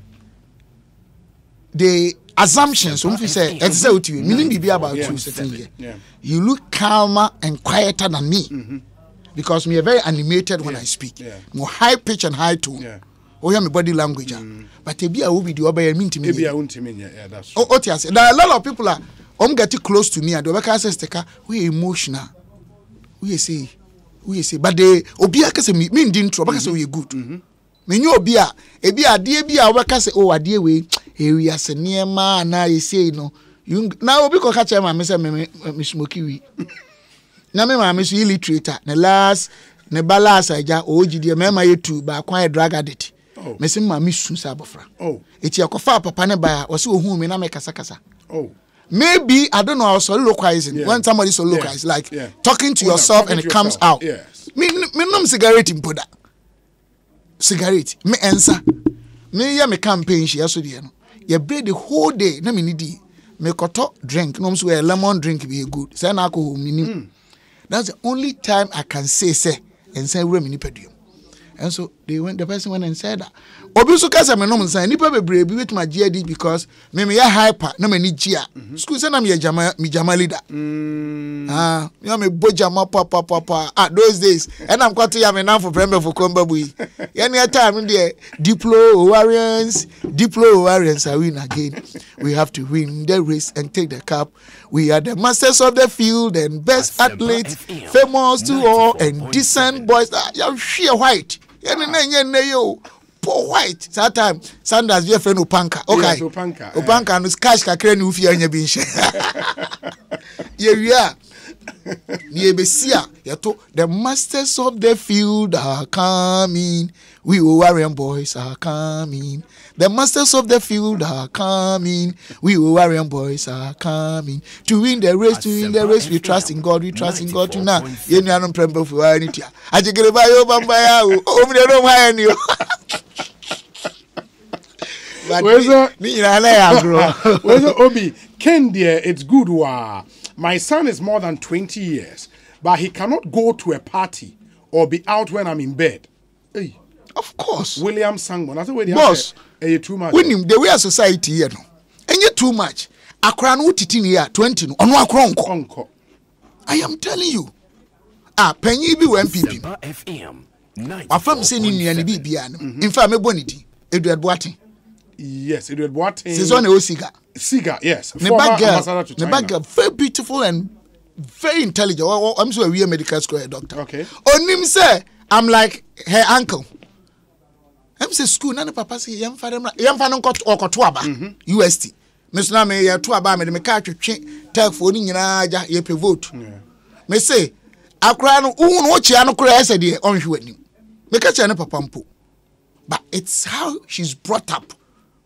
The assumptions if you say it's say what you meaning be about you certain here. Yeah. You look calmer and quieter than me. Because me are very animated when I speak. More high pitch and high tone. Yeah. Oh, yeah, my body language. But maybe I will be the obey mean to me. Maybe I won't mean yeah, that's true. Oh, yes. There are a lot of people are getting close to me and the worker says, we emotional. We say, but they obia kase me didn't trouble because we good. Me nyo obia, ebia de bia worker say, oh, adie we, we are near man, now you say, no, you now obi ko catch my me smoky we. Na me ma me so illiterate na last ne balance aja ogidi me ma yetu ba kwan drug addict. Me se ma me su sa bofra. Oh. Eti akofa papa ne ba o se ohun me na me kasa. Oh. Maybe I don't know how soliloquizing when somebody soliloquizes like talking to yourself and it comes out. Yes. Me nom cigarette impoda. Cigarette me ensa. Me ya me campaign she aso de no. Ye break the whole day na me need me koto drink no so lemon drink be good. Say na alcohol minim. That's the only time I can say and say we mini pedium. And so the person went and said that. Obisu kasa me no say nipa bebre bi wetima GD because me ya hyper na me ni gia. School say na me jama leader. You me bojama papa. Those days and I'm quite ya me now for premier for Komba boy. Any time there Diplo Warriors are win again. We have to win the race and take the cup. We are the masters of the field and best athletes, famous to all and decent boys. You sheer white. Yo. Poor white. That time Sanders your friend Opanka. Okay. Opanka. Opanka no cash kakre ni ufia nya bi nche. Yeah. Niebesia, yato, the masters of the field are coming. We warrior boys are coming. The masters of the field are coming. We warrior boys are coming. To win the race, we trust in God, we trust in God tonight. Yenyanon prembo for anything. I just get by your bambaya. Oh, we don't mind you. But where's Obi? Ken dear, it's good. My son is more than 20 years, but he cannot go to a party or be out when I'm in bed. Hey. Of course. William Sangman. I said, boss, you too much. When the way society, you know, and you too much. Akra no titini ya 20 no. Ono akra onko. I am telling you. Penny bi MPP. FM. Afam say ni nua ni bibia no. In fact, me boniti. Edward Boateng. Yes, Edward Boateng. Season o Siga. Siga, yes. Former ambassador to China. The very beautiful and very intelligent. I'm so a medical school doctor. Okay. Onim say I'm like her uncle. I'm say school nana papa say yam fa nkot okoto aba UST. Me so na me ya to aba me ka twetwe tag for ni nyina aja ye pe vote. Me say akra no unu o chia no kra ese de onhwe anim. Me ka chia ne papa mpo. But it's how she's brought up.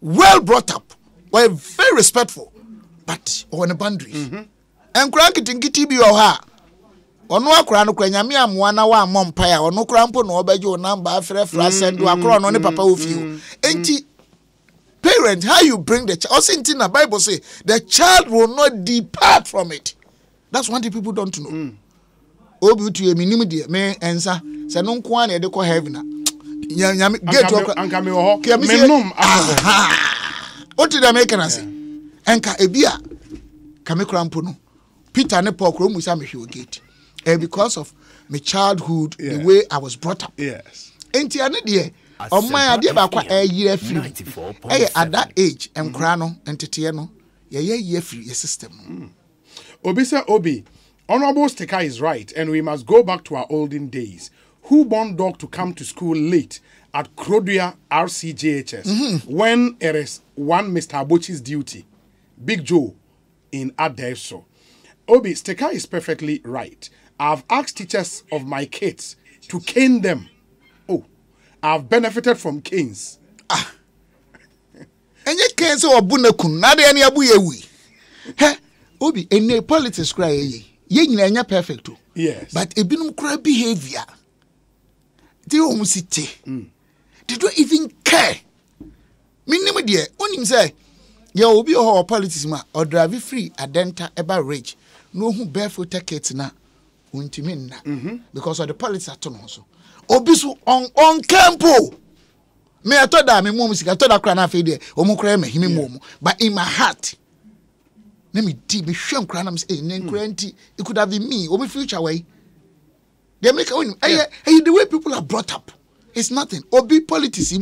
Well brought up. Well, very respectful. But on the boundaries. And cranky be or her. Or no crown, Crania, Moana, one mumpire, or no crampo, no bejo number, fresh and do a crown on the papa with you. Ain't he? Parent, how you bring the child? Also, in the Bible say the child will not depart from it. That's one thing people don't know. Obi to a minimum dear, may answer. Say no one at the heaven. Get to what did I make an answer? Enka ebia kame krampo Peter ne Paul krom musa me gate. Because of my childhood, the way I was brought up. Yes. Enti ane de on my idea ba kwa year free. At that age em krano entete no year free system. Obi, Honorable Sticker is right, and we must go back to our olden days. Who born dog to come to school late at Krodia RCJHS when it is one Mr. Abuchi's duty, Big Joe in Adefso. Obi, Sticker is perfectly right. I've asked teachers of my kids to cane them. Oh, I've benefited from canes. And yet canes or bunakun, not any abu yewi. Obi, any politics cry ye perfect too. Yes. But a binum cry behavior. They almost sit. They don't even care. Minimum dear, only say, you will be a politics ma or drive free a denta about rage. No who barefoot tickets na untimin because of the politics at also. Obisu on campo. Me I thought that me mom I thought that crana fade omo cry me him mom. But in my heart, let me deep me shame crana say nti it could have been me or my future way. They make the way people are brought up. It's nothing. Obi politics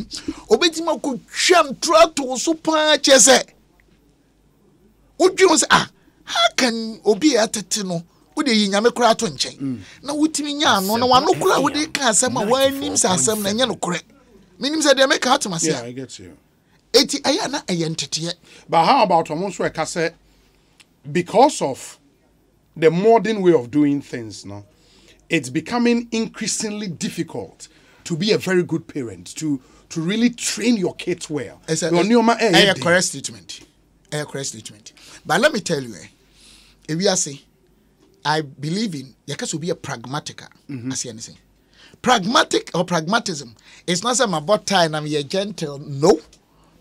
obi tima ko sham try to super chese. Would you say how can obi atete no wo de yinyame kura to nchen na wutimi nya no na wano kura wo de ka asem a wanim sa asem na nya no kure minim say they make out to yeah, I get you. Eti aya na ayentete. But how about almost where say because of the modern way of doing things now, it's becoming increasingly difficult to be a very good parent, to really train your kids well. Correct statement. Correct statement. But let me tell you, if we are say, I believe in Yakas will be a pragmatica. I see anything. Pragmatic or pragmatism is not some about time I'm a gentle. No.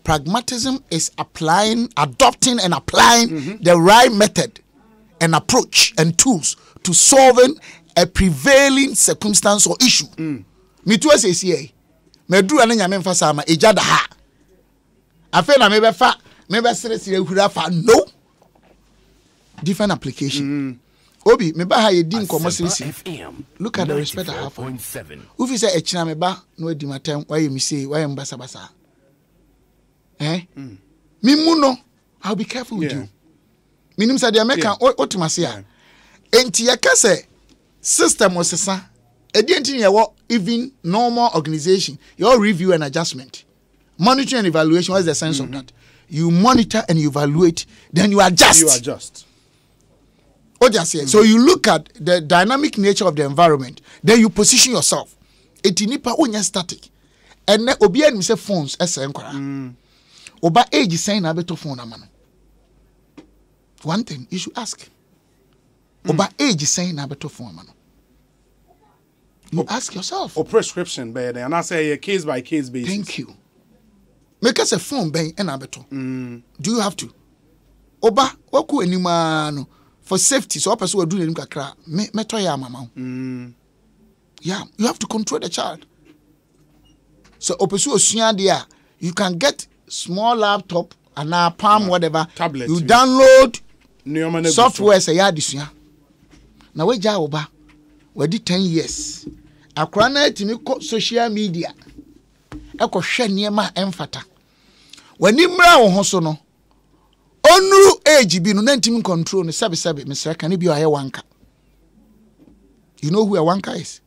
Pragmatism is adopting and applying the right method and approach and tools to solving a prevailing circumstance or issue. Me too say see me do an nyame mfa sama ejada ha afa na me be fa sere hura fa no different application. Obi me ba ha ye din commercialism. Look at the respect I have for him. If you say echina me ba no edi matem why you me say why you mbasa basa me muno I'll be careful with you. Minim say dey make otimase a enti yakase system was sa even normal organization, your review and adjustment, monitoring and evaluation. What's the sense of that? You monitor and you evaluate, then you adjust. Oh, just say. So you look at the dynamic nature of the environment, then you position yourself. Eti nipa onya static. And obi ani say phones ese nkwara. Oba age saying na beto phone amano. One thing you should ask. Oba age saying na beto phone amano. You ask yourself. Or prescription by and I say a case by case basis. Thank you. Make us a phone bang and abeto. Do you have to? Oba oku enima no for safety so person will do enim kakra meto ya mama. Yeah, you have to control the child. So opesu osua dia, you can get small laptop and a palm whatever tablet. You download software say ya disua. Na we ja oba we di 10 years. Akra na timi social media. Eko hwe niema emfata. Wani mra wo ho so no. Onuru age bi no na ntimi control no sabe Mr. Can be aye wanka. You know who a wanka is?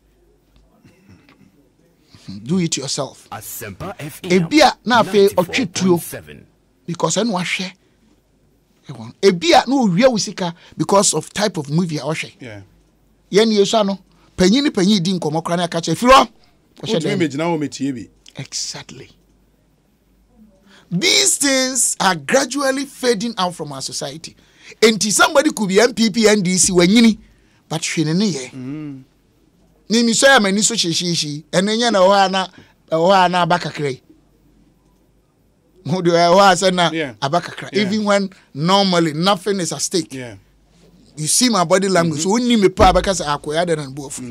Do it yourself. Ebia na afi otwetuo because enu ahwe. Ebia na owie wusika because of type of movie ahwe. Yeah. Yen yeso no panyi di nkomokra na ka che firo. Exactly. These things are gradually fading out from our society. Enti somebody could be MPP NDC wanyini but hwene ye. Ni mi so ya mani so hyehyehyi enenya na ho ana abakakrai. Mo do ho asa na abakakra even when normally nothing is at stake. Yeah. You see my body language so onni me pa abakasa akoya da na bofu.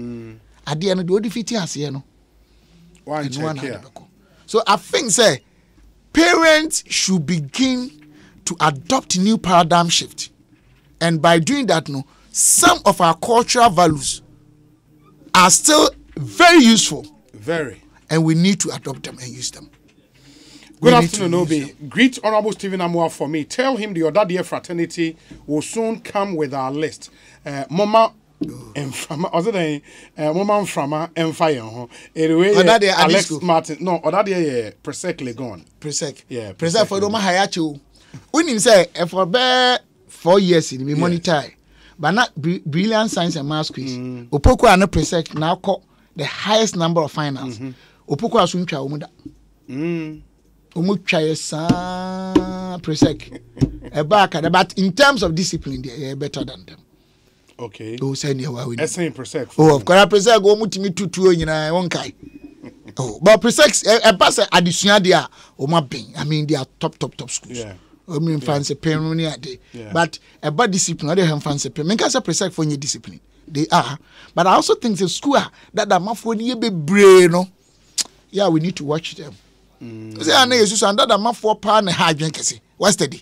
Ade no de odi fiti ase no. One check. So I think say parents should begin to adopt new paradigm shift. And by doing that, no, some of our cultural values are still very useful. Very. And we need to adopt them and use them. Good afternoon, Obi. Greet Honorable Stephen Amua for me. Tell him the other dear fraternity will soon come with our list. Mama Mframa, other than Mama Mframa Mfire. Anyway, Alex Martin. No, other day Presec gone. Presec. Yeah. Presec for Doma Hayachu. When him say for 4 years in me monitor, but not brilliant science and math quiz. Opoko and Presec now call the highest number of finals. Opoko asuncha umuda. Umucha yesa Presec. But in terms of discipline, they are better than them. Okay. Oh, send you away. Essay Presec. Oh, of course, Presec go mutimi tutu nyina won kai. Oh, but Presec a pass additional dia o ma bin. I mean they are top schools. Yeah. I mean fancy pen ni ade. But about discipline, they have fancy pen. Menka say Presec for your discipline. They are. But I also think the school that mafo ni be brain no. Yeah, we need to watch them. Say ana Jesus and that mafo pa na ha adwen kese. What's the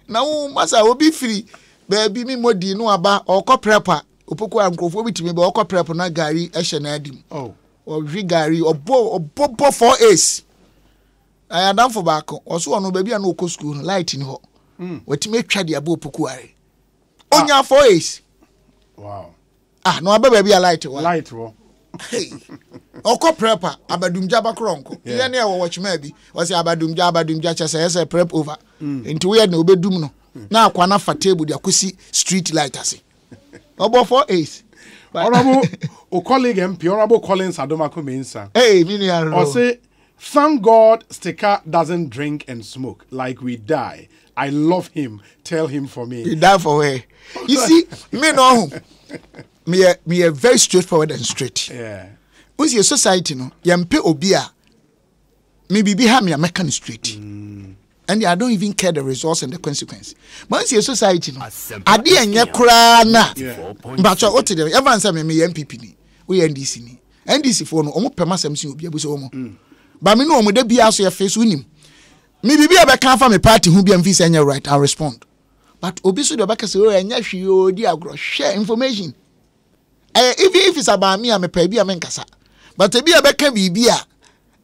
now masa obi free. Baby me modi no aba okọ prepper opoko ankrofo bitimi be okọ prep na gari ehye na adim o wi gari obo 4 ace I done for back oso ono baby na okọ school light ni ho watimi atwa de aba opoko are onya 4 ace wow no aba baby a light wo okọ prepper abadumja bakronko ye na e wo watchma bi o se abadumja chese prep over into we na obedum no na akwana fa table dia kusi street light ase obo 4 ace honorable o colleague MP honorable Collins Adomako Mensa or say thank God Sticker doesn't drink and smoke like we die. I love him, tell him for me. He die for where? You see me no me a very straightforward and straight. Yeah. Who's your society no yempe obi a me bibi ha me American straight. And I don't even care the results and the consequence. But it's a society, no. Adi enye kura na. But what to them? Everyone say me MPP ni, we NDC ni. NDC for no, omo pema semsi obi abuso omo. But me no omo de bia so your face unim. Me bibi ebe kan fa me party who be amfi say enye right, I'll respond. But obi so de baka say o enye hwe o di agro share information. Even if it's about me, I'm a pe bia me nkasa. But ebi ebe kan bibi a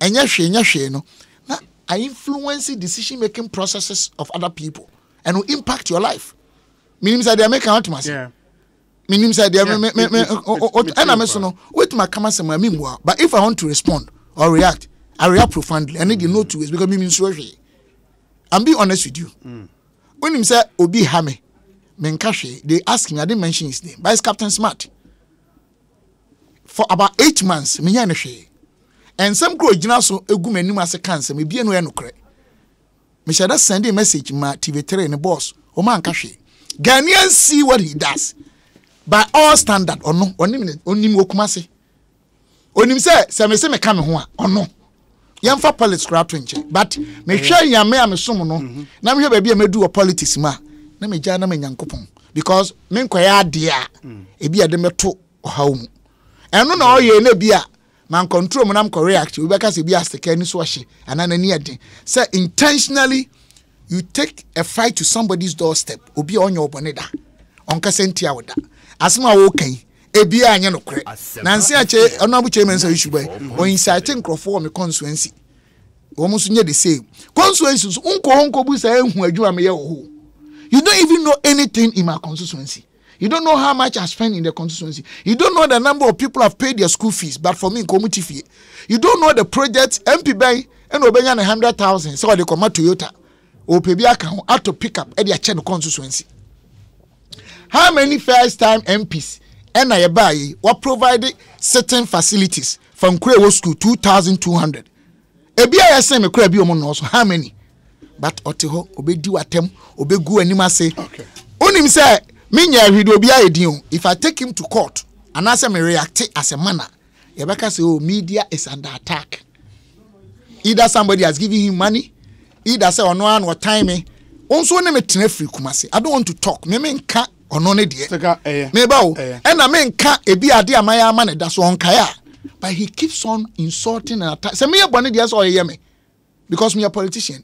enye hwe no. Are influencing decision-making processes of other people and will impact your life. Meaning that they are making out myself. Meaning that they are and I'm so wait my camera some meanwhile. But if I want to respond or react, I react profoundly. I need to know two ways because me means sorry. I'm being honest with you. When him say Obi Hame, Menkashi, they asked me, I didn't mention his name, but it's Captain Smart. For about 8 months, me yana she. And some grow so egu menu as a cancer, me be no enukre. Me shall send a message my TV3 and the boss, O man Kashi. Ghanaians see what he does. By all standard, or no, only wokumase. Onim say me say me come ho or no. Yamfa politics crap twinche. But me hwe yame am som no. Na me hwe ba bia me do politics ma. Na me gya na me nyankopon. Because me nkoya ade a e bia de meto ohaw mu. Eno na oye na bia man control mu nam ko react. We beka se bia stake ni so hye. Anana ni ade. Say intentionally you take a fight to somebody's doorstep. Obi onyo obone da. Onka sentia woda. Asma wo kan ebia anya no kre nansi ache onabu chairman say issue boy o incite nkrofo me constituency wo muso nye the same constituency so unko honko bu say ehu adwuma me ye ho. You don't even know anything in my constituency. You don't know how much I spend in the constituency. You don't know the number of people have paid their school fees, but for me community fee. You don't know the project MP bay and obenya 100,000 so they come Toyota o pe bia kan out to pick up e dey che no constituency. How many first time MPs and I buy what provided certain facilities from Krewo School 2,200. Ebia ya say me kra bi omo no so how many? But oteho obedi watem obegu anima say. Okay. Onim say me nya hwido bia edin if I take him to court and I say me react as a manner. Yebeka say oh media is under attack. Either somebody has given him money, either say ono an what time me. Onso ne me tena free Kumasi. I don't want to talk. Me nka ono ne de. Me ba o. And I me nka ebi ade amaya amane da so onkaya. But he keeps on insulting and attack. Say me bone de so ye me. Because me a politician.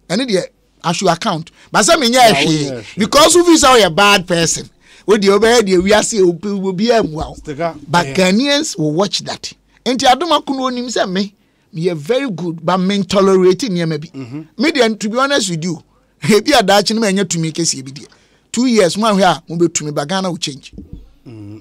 And it I should account. But say me nya hwe. Because who is a bad person. We the obey the we are say will be wow. But Ghanaians will watch that. Enti adoma kuno onim say me a very good but me tolerating near maybe. Me to be honest with you. Ebi adachi no enya tumi kesi ebi die 2 years man hwe a mo betumi bagana will change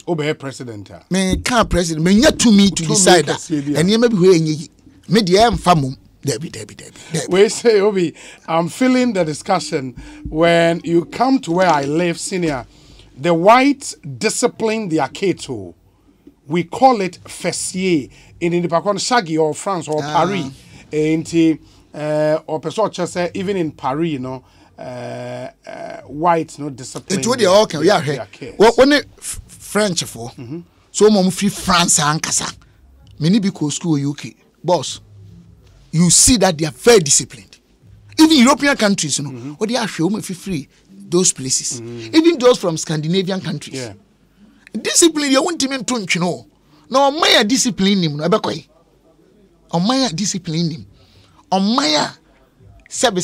obey president me can president me nya tumi to decide that and ye maybe hwe enye me die emfa mum debi we say Obi I'm feeling the discussion when you come to where I live senior the whites discipline their keto we call it fessier in the Pakistan Shaggy or France or Paris or person just say even in Paris, you know, whites no discipline. It would be okay, yeah. When French for so mom free France and Kasa, many because school UK boss, you see that they are very disciplined. Even European countries, you know, what they are showing free those places. Even those from Scandinavian countries. Yeah. Discipline you won't even touch, you know. No, my discipline him, no bekoi. On my discipline him. On my sebe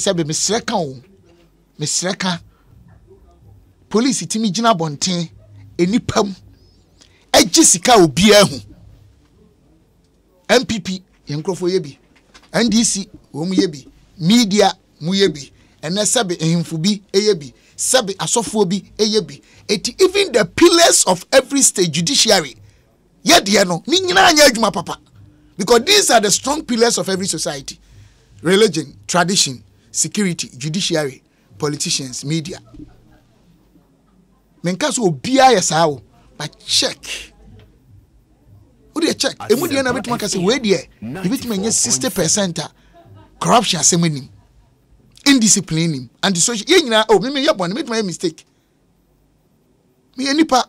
misreka police timi gina bonten enipam egisika obi ahu MPP yenkrofo yebi NDC wo mu yebi media mu yebi ene sebe ehimfu bi eyebi sebe asofo bi eyebi even the pillars of every state judiciary yede no ni nyina anya adwuma papa because these are the strong pillars of every society. Religion, tradition, security, judiciary, politicians, media. Menkaso obia yesao, but check. Who do you check? Emu dey na betu say we dey. You betu menye 60% corruption asemenim. Indiscipline him and the social ye nyina oh me yabon me make mistake. Me enipa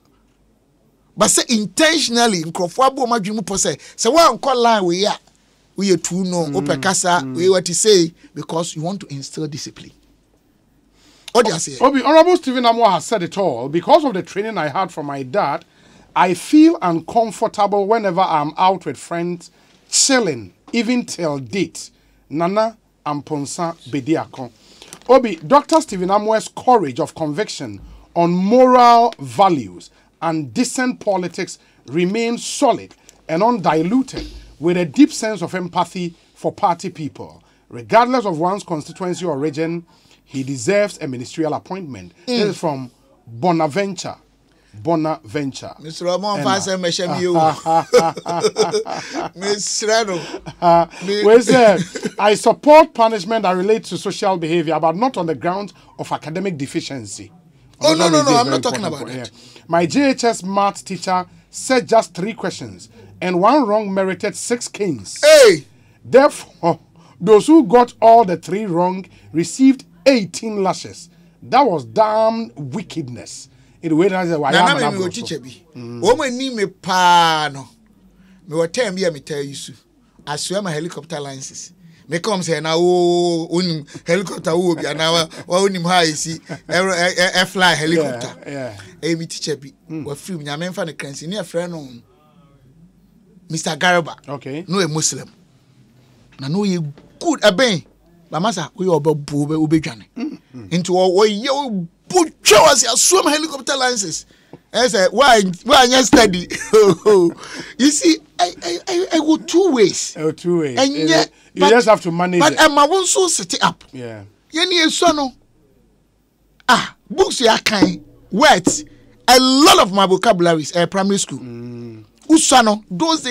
but say intentionally nkrofo abo madwemu po say one call line we ya we too no opekasa we what to say because you want to instill discipline. What do you say? Obi, Honorable Stephen Amo has said it all. Because of the training I had from my dad, I feel uncomfortable whenever I'm out with friends, chilling, even till date. Nana Amponsa Bediakon. Obi, Dr. Stephen Amo's courage of conviction on moral values and decent politics remains solid and undiluted, with a deep sense of empathy for party people. Regardless of one's constituency or region, he deserves a ministerial appointment. This is from Bonaventure. Mr. Ramon Fasa Meshamiu. Miss Reno. I support punishment that relates to social behavior, but not on the grounds of academic deficiency. Oh, no, Another I'm very not talking important about point, that. yeah. My JHS math teacher said just 3 questions, and one wrong merited 6 canes. Hey! Therefore, those who got all the 3 wrong received 18 lashes. That was damn wickedness. In the way that I said, why am I not teacher be? Woman need me pa no. Me what time be me tell you so. I swear my helicopter licenses. Me come say na unim helicopter wo bi na wa unim ha isi fly helicopter. Yeah. Eh me teacher be. We free me nyame mfa ne crancy ne friend no. Mr. Garba. Okay. No a Muslim. Na no ye good aben. Ba masa we obabu obedwane. Into o ye butcher was your swim helicopter licenses. I said, why you study? You see, I go 2 ways. Oh, 2 ways. And yet, you just have to manage but it. But I won't so set it up. Yeah. You son. Books are kind, words. A lot of my vocabularies primary school. Usano, those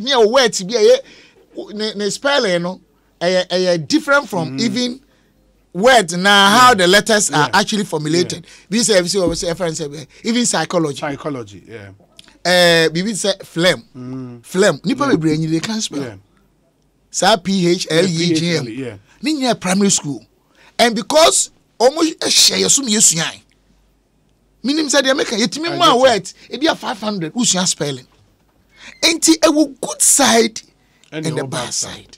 near words be a spelling, no, different from even words now how the letters are actually formulated. This even psychology. Psychology, yeah. Bibi say phlegm. Phlegm. Nipa be brain they can spell. Yeah. Sa PHLEGM. Yeah. Ninya primary school. And because almost a share some yesuan. Minim say they make yetimi more words, e be 500 usuan spelling. Enti e wo good side and the bad side.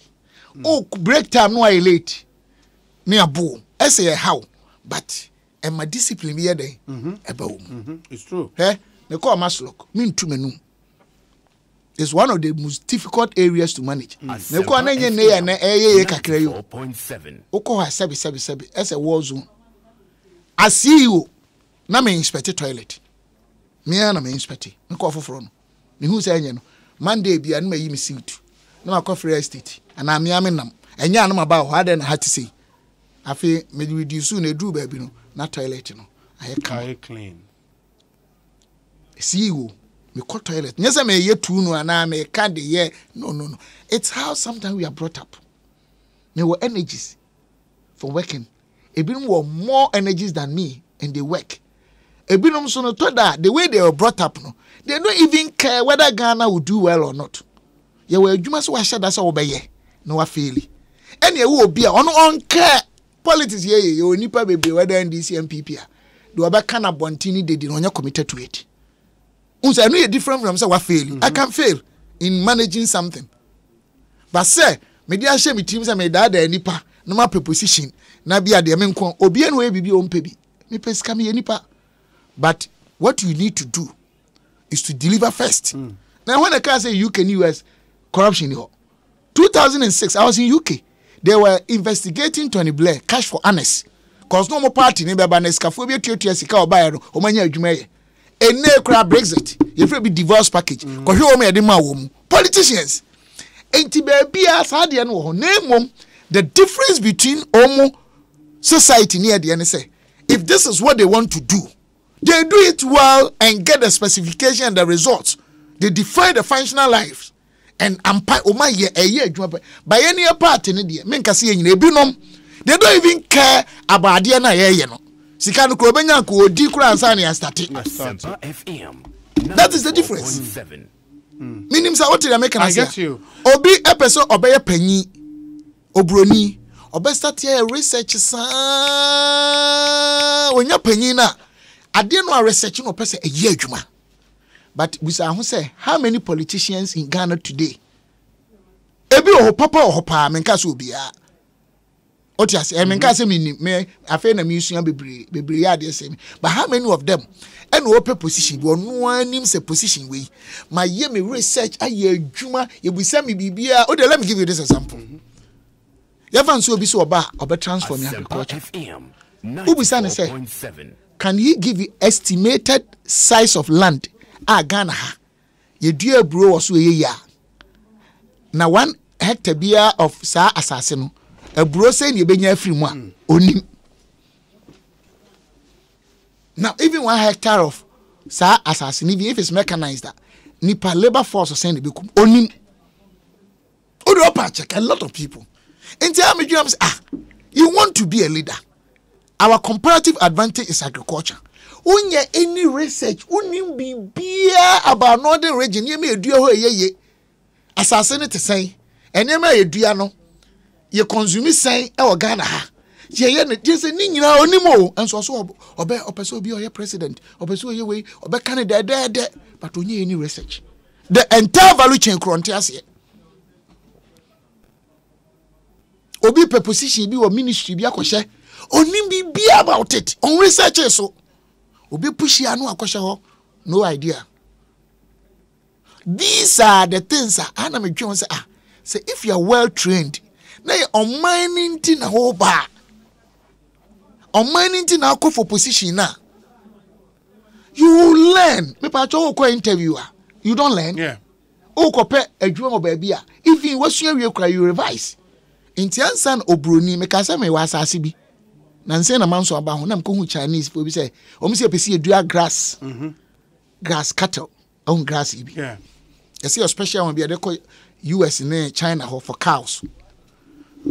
Oh, break time no I late. Me abo say how but my discipline be there about it's true. Me call maslok me ntu menum. It's one of the most difficult areas to manage. Me call na nye na kakra yo 4.7 oko ha sebi as a war zone. I see you na me inspect toilet me na me inspect me call for no me hu say no Monday bia na me yi me seat na ma free estate ana me nam enya na ma ba ho ade na ha ti say afi me reduce na dru ba bi no na toilet no aye clean see you me call toilet nyesa me ye tu no ana me ka de ye no it's how sometimes we are brought up me were energies for working ebinum were more energies than me and they work ebinum so no to that the way they were brought up no they don't even care whether Ghana will do well or not ye were adwuma so wa shada so wo be ye no wa fail ene e wo obi a ono on care politics ye onipa bebe whether NDC MPP a do obeka na bontini dedi no onye committed to it unse no ye different from say wa fail I can fail in managing something but say me dia hye me team say me da nipa no ma preposition na bia de me nko obi eno e bibi o mpa bi me pesika me nipa but what you need to do is to deliver first. Now when I can say UK and US corruption 2006 I was in UK. They were investigating Tony Blair, cash for honest. Cause no more party ni beba na skaphobia tuatua sika obaye no omanya adwuma ye. Ene kra Brexit, you free be divorce package. Cause you me de ma wo mu. Politicians. Enti bia sa de no ho na mom the difference between omo society near the end say if this is what they want to do, they do it well and get the specification and the results. They define the functional lives. And ampa oma ye adwuma by any part in the men kase nyina ebinom they don't even care about the na ye no sika no ko benya ko odi kura ansa na start. That is the difference. Minim sa what they make. I get you. Obi epeso obeye panyi obroni obe start here research sa onya panyi na ade no research no pese eye adwuma. But we say how many politicians in Ghana today? Ebi o papa o pa menka so bia. Otias menka say me afa na me usua bebre ya de say. But how many of them and open position we no anim say position we. My ye me research aye adwuma ye busa me bibia. O de let me give you this example. You fan so obi so oba transform agriculture. Ubusa ne say can he give you estimated size of land? Ghana ha ye dua bro wo so ye ya na 1 hectare bia of sa asase no aburo say ne benya afiri mu a onim. Now even 1 hectare of sa asase even if it's mechanized that nipa labor force say ne bekum onim. Odo pa check a lot of people enti am say you want to be a leader Our comparative advantage is agriculture. Unya any research, unim be about northern region, ye may do ye. Assassinate to say, and ye may do no. Ye consume say, our Ghana. Ye just a nina onimo, and so obe opeso be your president, opeso ye way, obe Canada there, but only any research. The entire value chain frontiers here. Obi per position be or ministry be akoshe. Onim be about it. On research so. Obi push ya no akoshe ho. No idea. These are the things ana me dwen say if you are well trained, na you on mining tin na ho ba. On mining tin na go for position na. You learn. Me pa cho ko interviewer. You don't learn. Yeah. O ko pe adwuma baby a. Even wasua we kra you revise. Inti ansan obroni me ka say me wasase bi. Na nse na manso aba ho na mko hu Chinese for bi say o me say pesi edua grass. Grass cattle on grass ibi. Yeah. You see a special one be dey call US in China ho for cows.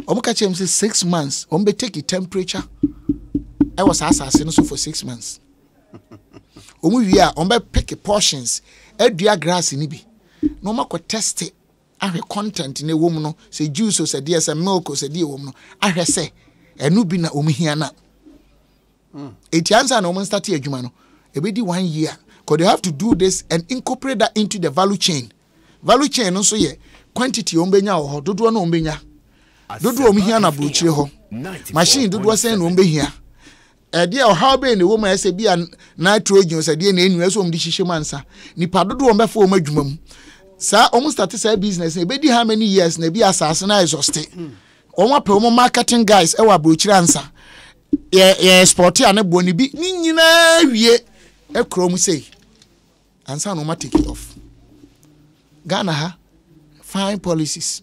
O ka chem say 6 months o be take temperature. I was asase no so for 6 months. O mu wi a o be pick portions edua grass ni bi. No ma ko test it. Ahwe content in a woman no say juice or say dear some milk or say dear woman ahwe say enu bi na omhia na etiansa na omo start adwuma no e be di 1 year because they have to do this and incorporate that into the value chain no so ye quantity ombenya ho dodo na ombenya dodo omhia na brochire ho machine dodo say na ombehia de o how be ne woman say bia nitrogen say de na enu so omdi hihye mansa nipa dodo ombefa o madwuma mu. Sa almost start say business e be di how many years na be asase na exhausted. Omo pe omo marketing guys e wa brochire ansa. Ye export ya na boni bi ni nyina wie e krom say. Ansa no ma take it off. Ghana ha fine policies.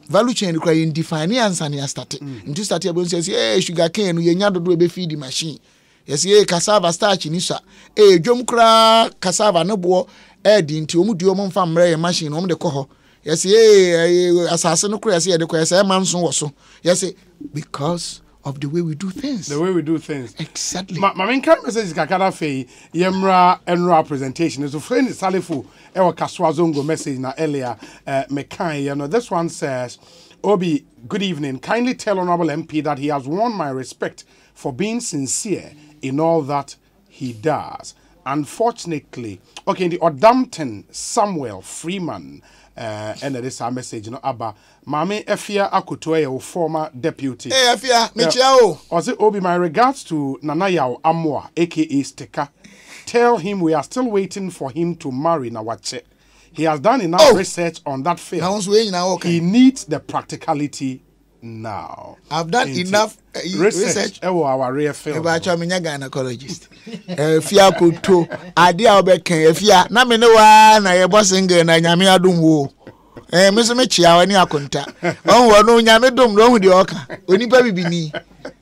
Value chain kwa in define ansa na start. Nti start ya bon say sugar cane no ye nya dodo e be feed the machine. Yes cassava starch ni sa. Dwom kra cassava no bo edi nti omu di omu mfa mre ye machine omu de ko ho yes asase no kura yes ye de ko yes e manso wo so yes because of the way we do things exactly my main message is kakara fe yemra enra presentation is friend Salifu e wa kaswazongo message na earlier me kan you know this one says Obi good evening kindly tell honorable MP that he has won my respect for being sincere in all that he does. Unfortunately, okay, the Odampton Samuel Freeman, and that is our message, you know, Abba, Mame Efia Akutoye, former deputy. Hey, Efia, Michiao. Or say, Obi, my regards to Nanayao Amwa, aka Sticker. Tell him we are still waiting for him to marry Nawache. He has done enough research on that field. He needs the practicality now. I've done enough research. Our real field. About a gynecologist. Fia could to idea obeke fia na me ne wa na ye bosinge na nyame adum wo me so me chia wani akonta on no nyame dum no hu de oka onipa bibini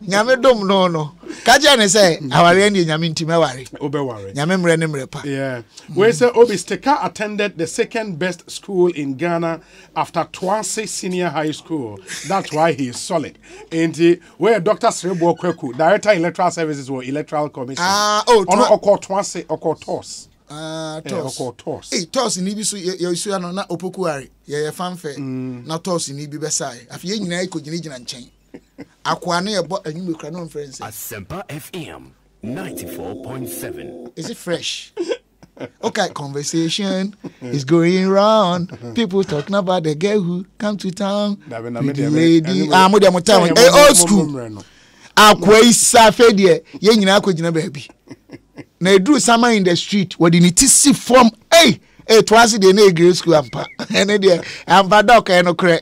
nyame dum no kaje ne say aware ne nyame ntime ware obeware nyame mre ne mre pa. Yeah, we say Obi Sticker attended the second best school in Ghana after Twanse Senior High School. That's why he is solid. And where Dr. Srebo Kweku, Director Electoral Services or Electoral Commission. Twanse TOS. TOS. Hey, TOS ni bi so ye na opokuare ye fanfe na TOS ni bi besai afi ye nyina ikogina nchen akwa na ye bo anyume kra no friends Asempa FM 94.7. Is it fresh? Okay, conversation is going around. People talking about the girl who come to town. The lady. Old school. Akwa isa fedie ye nyina akogina baby. Na edru sama in the street what the tisi from twice the na grade school ampa. Ene de ampa doc enokre.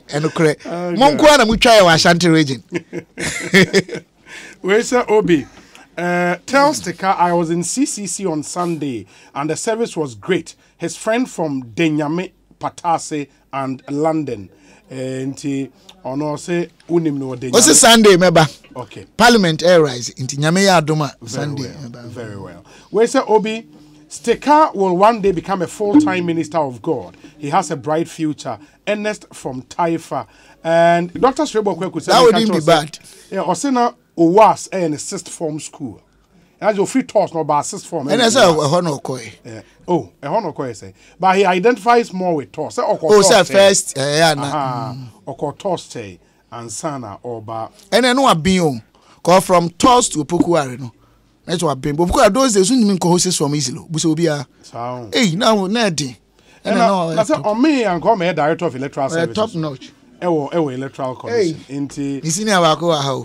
Monko na mutwa ya Ashanti region. Where's Obi? Tell Sticker I was in CCC on Sunday and the service was great. His friend from Denyame, Patase and London. And ono say unim no Denyame. What's Sunday meba? Okay. Parliament air rise into Nyame ya adoma Sunday. Very well. Where say Obi Sticker will one day become a full-time minister of God. He has a bright future. Ernest from Taifa. And Dr. Srebo Kweku said that wouldn't be bad. Yeah, Osena was in a sixth form school. As your free toss no about sixth form. And as a honor koi. Oh, a honor koi say. But he identifies more with toss. Oh, sir, first, or toss say and sana or ba. And I know a being call from toss to Pukuarino. That's what been. But because those days when you hosts from Islo, Busobia. Hey, now, Neddy. And I know on me and call me director of electoral services. Top notch. Electoral commission. Inti. Isini awako how.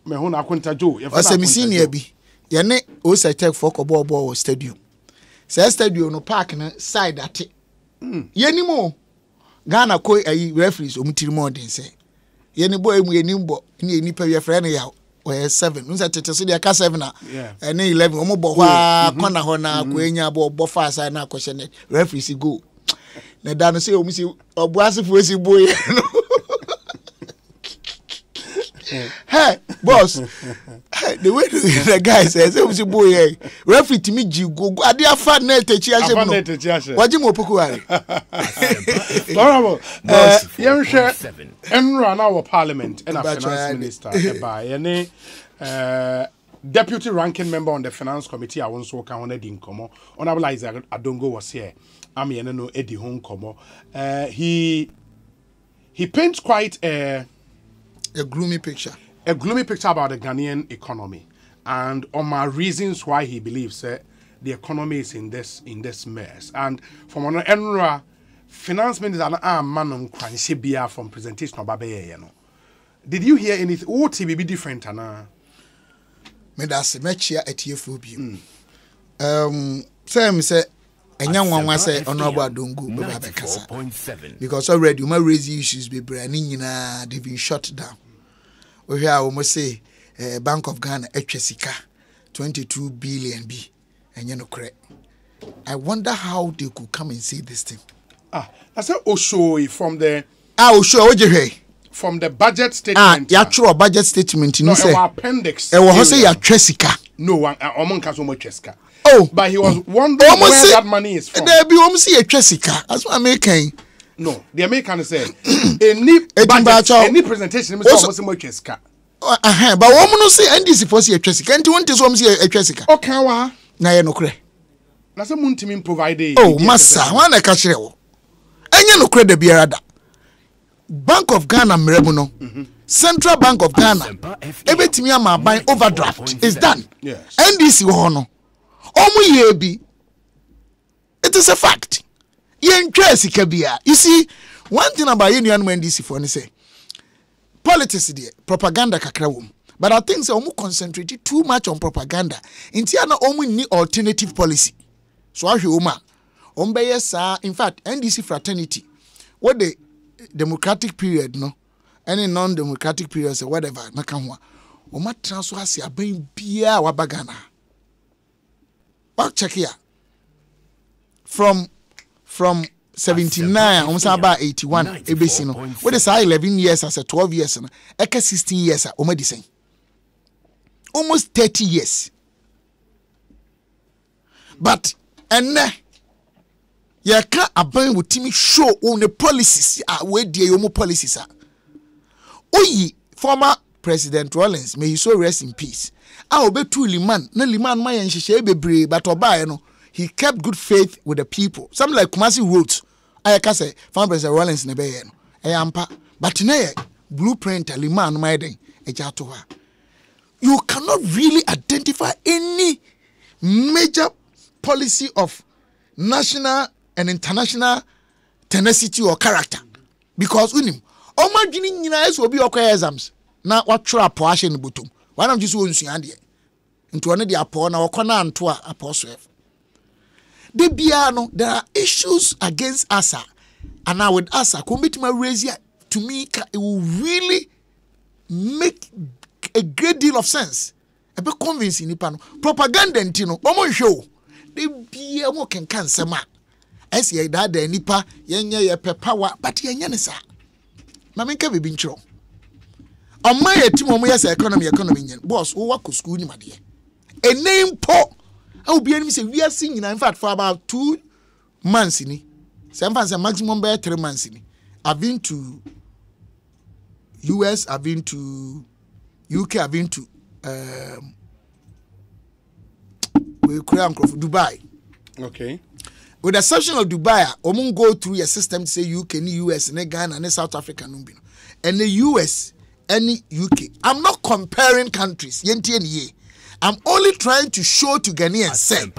Me hu na kwenta jo. O se misini bi. Ye ne o se tek for kobo stadium. Say stadium no park na side ate. Ye ni mo. Ghana ko ayi referees omutiri mo den say. Ye ni boy mu ye ni mbo. Ni nipa ye frɛ ne ya. Or 7. Unsa tete so dia ka 7 na. And 11 omo bo hwa kwana ho na ko enya bo fa aside na ko hye ne referees go. Na da no say omu si obuasefo esi boy no. Hey, boss. The way the guy says, "Omu si boy referee timi ji go ade afa na techi ahye no." Waji mo poku are. Honorable, yemhwe enra na our parliament and our finance minister by deputy ranking member on the finance committee I won't so kan on edi nkomo. Honorable Isaac Adongo was here. I'm here no edi ho nkomo. He paints quite a gloomy picture. A gloomy picture about the Ghanaian economy and on my reasons why he believes the economy is in this mess. And from an enra finance minister manum kwanshebia from presentation of Babaye, you know. Did you hear anything? What will be different, Anna? Me that's match at TFOB. Say Enya nwanwa say Honorable Adongo Baba Bekasa. Because already you might raise issues be branding they've been shut down. We hear almost say Bank of Ghana Ekosika 22 billion B and you know correct. I wonder how they could come and say this thing. I said Osho from the Osho from the budget statement. Actual budget statement you know say appendix. E wo say ya twesika. No one omon ka so much twesika. Oh, but he was wondering where that money is from. There be almost a twesika. That's what American. No, the American say any presentation is almost much twesika. But woman no say NDC for see a twesika. Enti won te so see a twesika. Okay wa. Na ye no kre. Na say muntimi provide. Oh, massa, wan na ka kire wo. Enye no kre da biara da. Bank of Ghana mrebu no. Central Bank of Ghana. Ebetimi ama ban overdraft is done. Yes. NDC wo no. Omu ye bi. It is a fact. Yen twesika bia. You see, one thing about union NDC for ni say politics there, propaganda kakra wom. But I think say omu concentrate too much on propaganda. Inti ana omu ni alternative policy. So ahwe oma. Ombeye sa, in fact, NDC fraternity. What the democratic period no, any non-democratic period or whatever, nakanwa. Oma transfer hasi aben bia wabagana. Back check here. From 79, almost about 81, ABC no. What is 11 years as a 12 years no? Eka 16 years medicine. Almost 30 years. But and ya ka aban with me show on the policies where the yomo policies are. Oyi former President Rawlings, may he so rest in peace. Obetu Liman, na Liman ma yen hihye bebre but oba no he kept good faith with the people. Something like Kumasi Roads. I can say former President Rawlings ne be no. Ampa but na blueprint Liman ma den eja to ha. You cannot really identify any major policy of national and international tenacity or character because unim oma dwini nyina eso obi okwa exams na watwra apo ahye ne botom wanam ji so onsuan de nto one de apo na wakona anto a apo so de bia no there are issues against asa and now with asa committee raise to me it will really make a great deal of sense e be convincing nipa no propaganda ntino omo hwe de bia mo kenkan sema as ye da nipa yenye ye power but yenye ne sa na menka be bi nchiro omma ye tim omo yes economy nyen boss wo wako school ni made e name po how be any say we are seeing in fact for about 2 months ni some maximum by 3 months ni I've been to US, I've been to UK have been to Dubai. Okay. With the exception of Dubai, we go through a system to say UK, US, Ghana, and South Africa. And the US, and UK. I'm not comparing countries. I'm only trying to show to Ghanaians say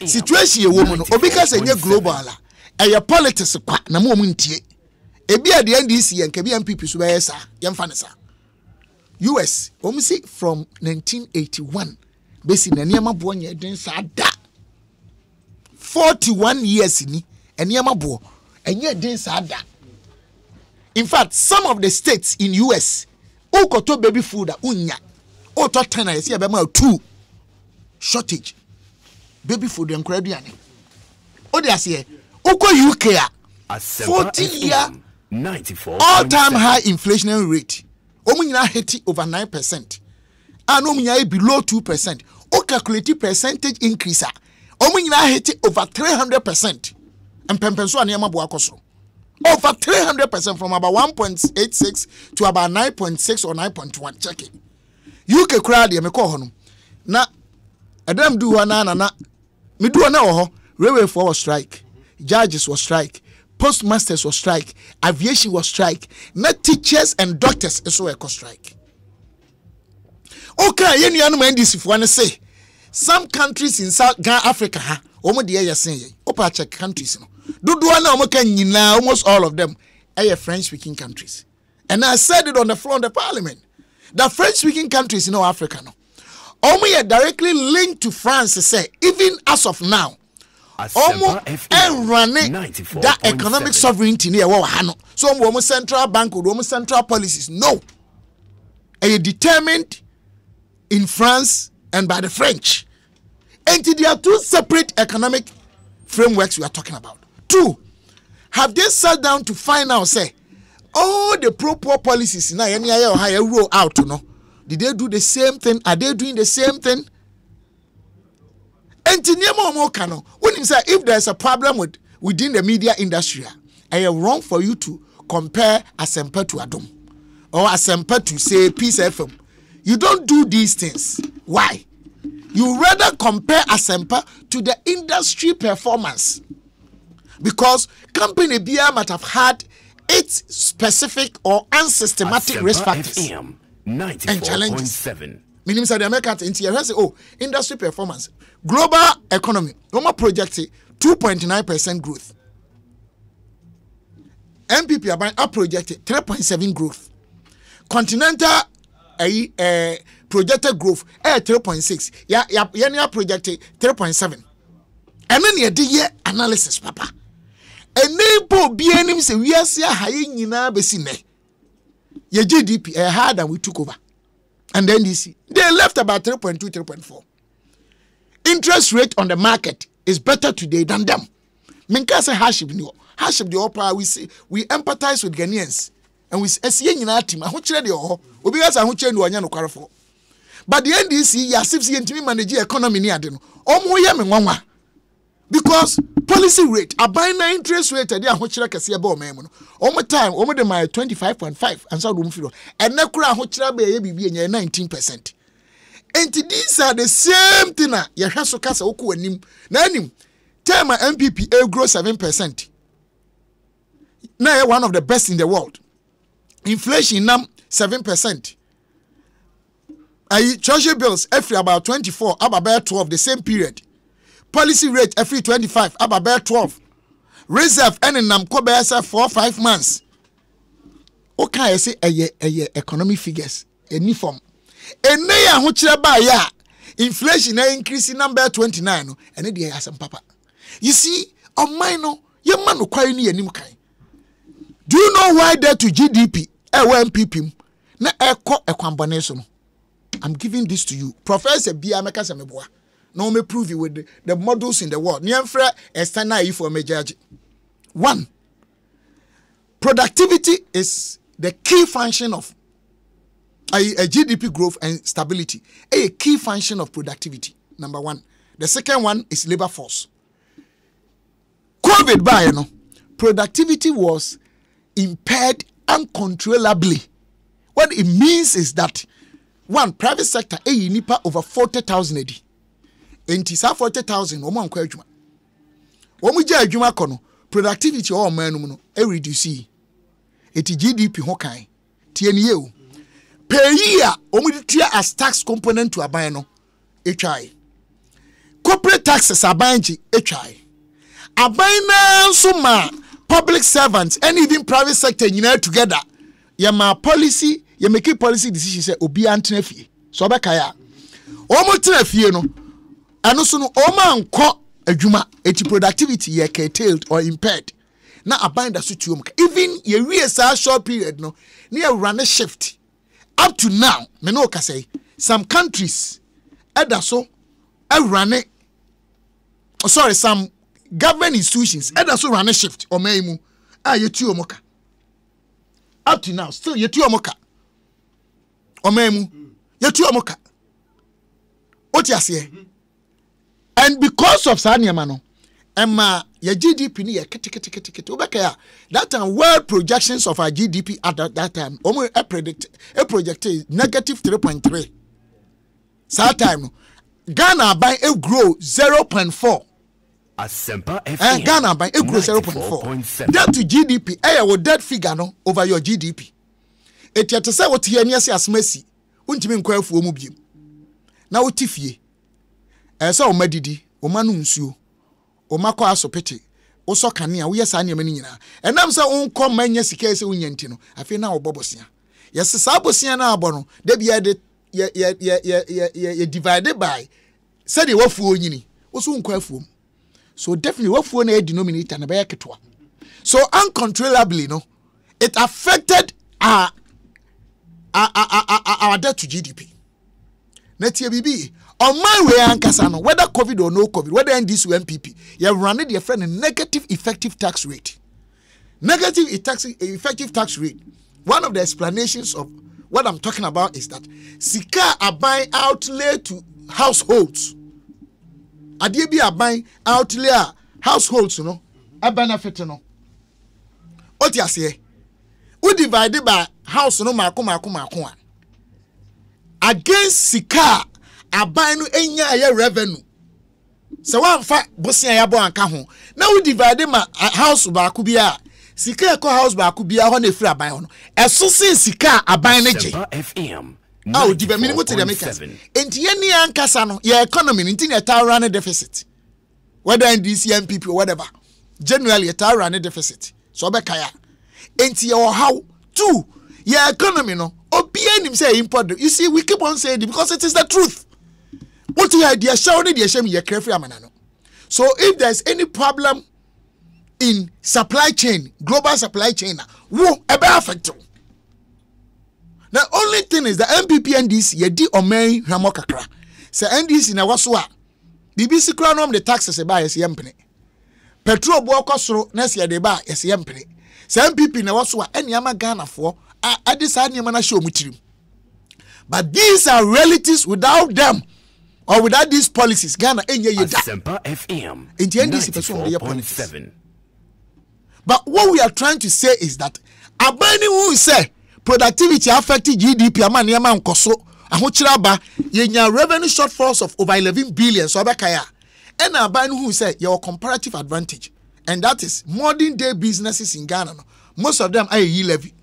situation a woman because a global a politics na mo muntie ebi at the NDC and kebi MPP so be sa yemfa US see from 1981 basi na niam abo nya den sa da 41 years ni niam abo enya den sa da. In fact, some of the states in US ukoto baby food unya oto 10 years ya be ma 2 shortage baby food and crediane odi ase uko UK 40-year 94 all-time high inflationary rate omunyina hit over 9% and omunyina below 2%. O calculate percentage increase omunyina hit over 300% and pempenso anema bo akoso over 300% from about 1.86 to about 9.6 or 9.1. check it. UK crowd ye me call hono na Adam do one na me do na ho railway for strike, judges was strike, postmasters was strike, aviation was strike, na teachers and doctors so a strike. Okay, you know NDC for one say some countries in South Africa ha omo de ye say opa check countries no do one omo kan nyina almost all of them are French speaking countries. And I said it on the floor of the parliament. The French speaking countries in Africa no Omo directly linked to France say even as of now Omo running that economic sovereignty near Hano. So Omo central bank or Omo central policies no. Are determined in France and by the French. And there are two separate economic frameworks we are talking about. Two, have they sat down to find out say all the pro-poor policies now any higher roll out no? Did they do the same thing? Are they doing the same thing? And when you say if there's a problem within the media industry, it's wrong for you to compare Asempa to Adom or Asempa to say Peace FM. You don't do these things. Why? You rather compare Asempa to the industry performance because company beer might have had its specific or unsystematic risk factors. And challenges. Meaning that the Americans in here say, oh, industry performance, global economy, Roma projected 2.9% growth. MPP are projected 3.7 growth. Continental projected growth 3.6. Yeah, projected 3.7. And then you do analysis, Papa. And neighbor be enemies say we are see high nyina besine. Your GDP higher than we took over. And then they left about 3.2, 3.4. Interest rate on the market is better today than them. Minka say hardship the opera we empathize with Ghanaians and we see in our team. I want you to because I want you to know for. But the NDC yasif intimi manage economy ni ade no. Omo ye me nwanwa. Because policy rate, a binary interest rate, they are which like a sea ball man. All time, over the my 25.5 and so room filo. And now, which be 19%. And these are the same thing. Ya haso kasa oku enim. Na enim, term MPP grow 7%. Now one of the best in the world. Inflation nam 7%. Treasury bills every about 24, about 12 the same period. Policy rate every 25, about 12. Reserve and in Namko 4-5 months. Okay, I say a economic figures, a new form. And now which ya inflation increasing number 29, and then has some papa. You see, on mine no, your man no quite any kind. Do you know why that to GDP MPP na echo a combination? I'm giving this to you. Professor Biameka Sameboa. Now me prove you with the models in the world. Niamfra external for me judge. 1. Productivity is the key function of a GDP growth and stability. A key function of productivity. Number 1. The second one is labor force. COVID by productivity was impaired uncontrollably. What it means is that one private sector nipa over 40,000 edi enti sa 40,000 omo ankwa adwuma omo gya adwuma kɔ no productivity o man no no reduce eti GDP ho kan tie ne ye o per year omo tia as tax component to aban no etwai corporate taxes aban ji etwai aban na so ma public servants and even private sector nyina together yama policy you make a policy decision say obi antena fie so be kaya omo tena fie no ano so no omo anko adwuma eti productivity ye curtailed or impaired na abanda so tuom even ye wie sa short period no na ye run a shift up to now me no ka say some countries eda so run it some government institutions eda so run a shift o maimu ye tuom ka up to now still ye tuom ka omemu yetu omoka otiase and because of saniama no emma your GDP ni ye kete obeka ya that time world projections of our GDP at that time omo project negative 3.3 that time no Ghana buy a grow 0.4 Asempa FM Ghana buy a grow 0.4 that to GDP with that figure no over your GDP etiate se wotie ani ase asmasi untimi nkwa afuo mu biem na wotifie se o madidi o manu nsuo o makọ asopete wo so kane a wo yesa ne mani nyina enam se unko manya sika se unyanti no afi na obobosia yes sa abosia na abo no da bia de ye divided by said the wafuo nyini wo so nkwa afuo so definitely wafuo na denominator na be yaketwa so uncontrollably no it affected our debt to GDP. Netie bibi on my way ankasa no whether COVID or no COVID, whether NDC or MPP, you run it your friend a negative effective tax rate. Negative effective tax rate. One of the explanations of what I'm talking about is that sika are buying outlay to households. Adie bi are buying outlay households, you know, a benefit no. What you say? We divided by house no mako against sika aban no enya ya revenue so one fa bosia ya bo anka ho na we divided my house ba ku bia sika ko house ba ku bia ho na free aban ho no eso sin sika aban na je FM dibe minimum to the makers enti ye ni ankasa no your economy enti na ta run deficit whether in this MPP or whatever generally ta run deficit so be kaya enti your how two your economy no obia nim say import. You see we keep on saying it because it is the truth. What you idea show ni dey shame your carefree amana no. So if there's any problem in supply chain, global supply chain, wo ebe affect. The only thing is the MPP NDC ye di omen hwamo kakra. Say NDC na waso a BBC kra no the taxes e ba yes yempene. Petrol bo okosoro na se de ba yes yempene. Say MPP na waso a eniama Ghana for adisa eniama na show mutirim. But these are realities. Without them or without these policies, Ghana enye yeda. Asempa FM. In the NDC person the policies. But what we are trying to say is that abani who say productivity affected GDP amani ama nkoso ahokyira ba yenya revenue shortfalls of over 11 billion so abakaya. And abani who say your comparative advantage, and that is modern day businesses in Ghana. No, most of them are levy.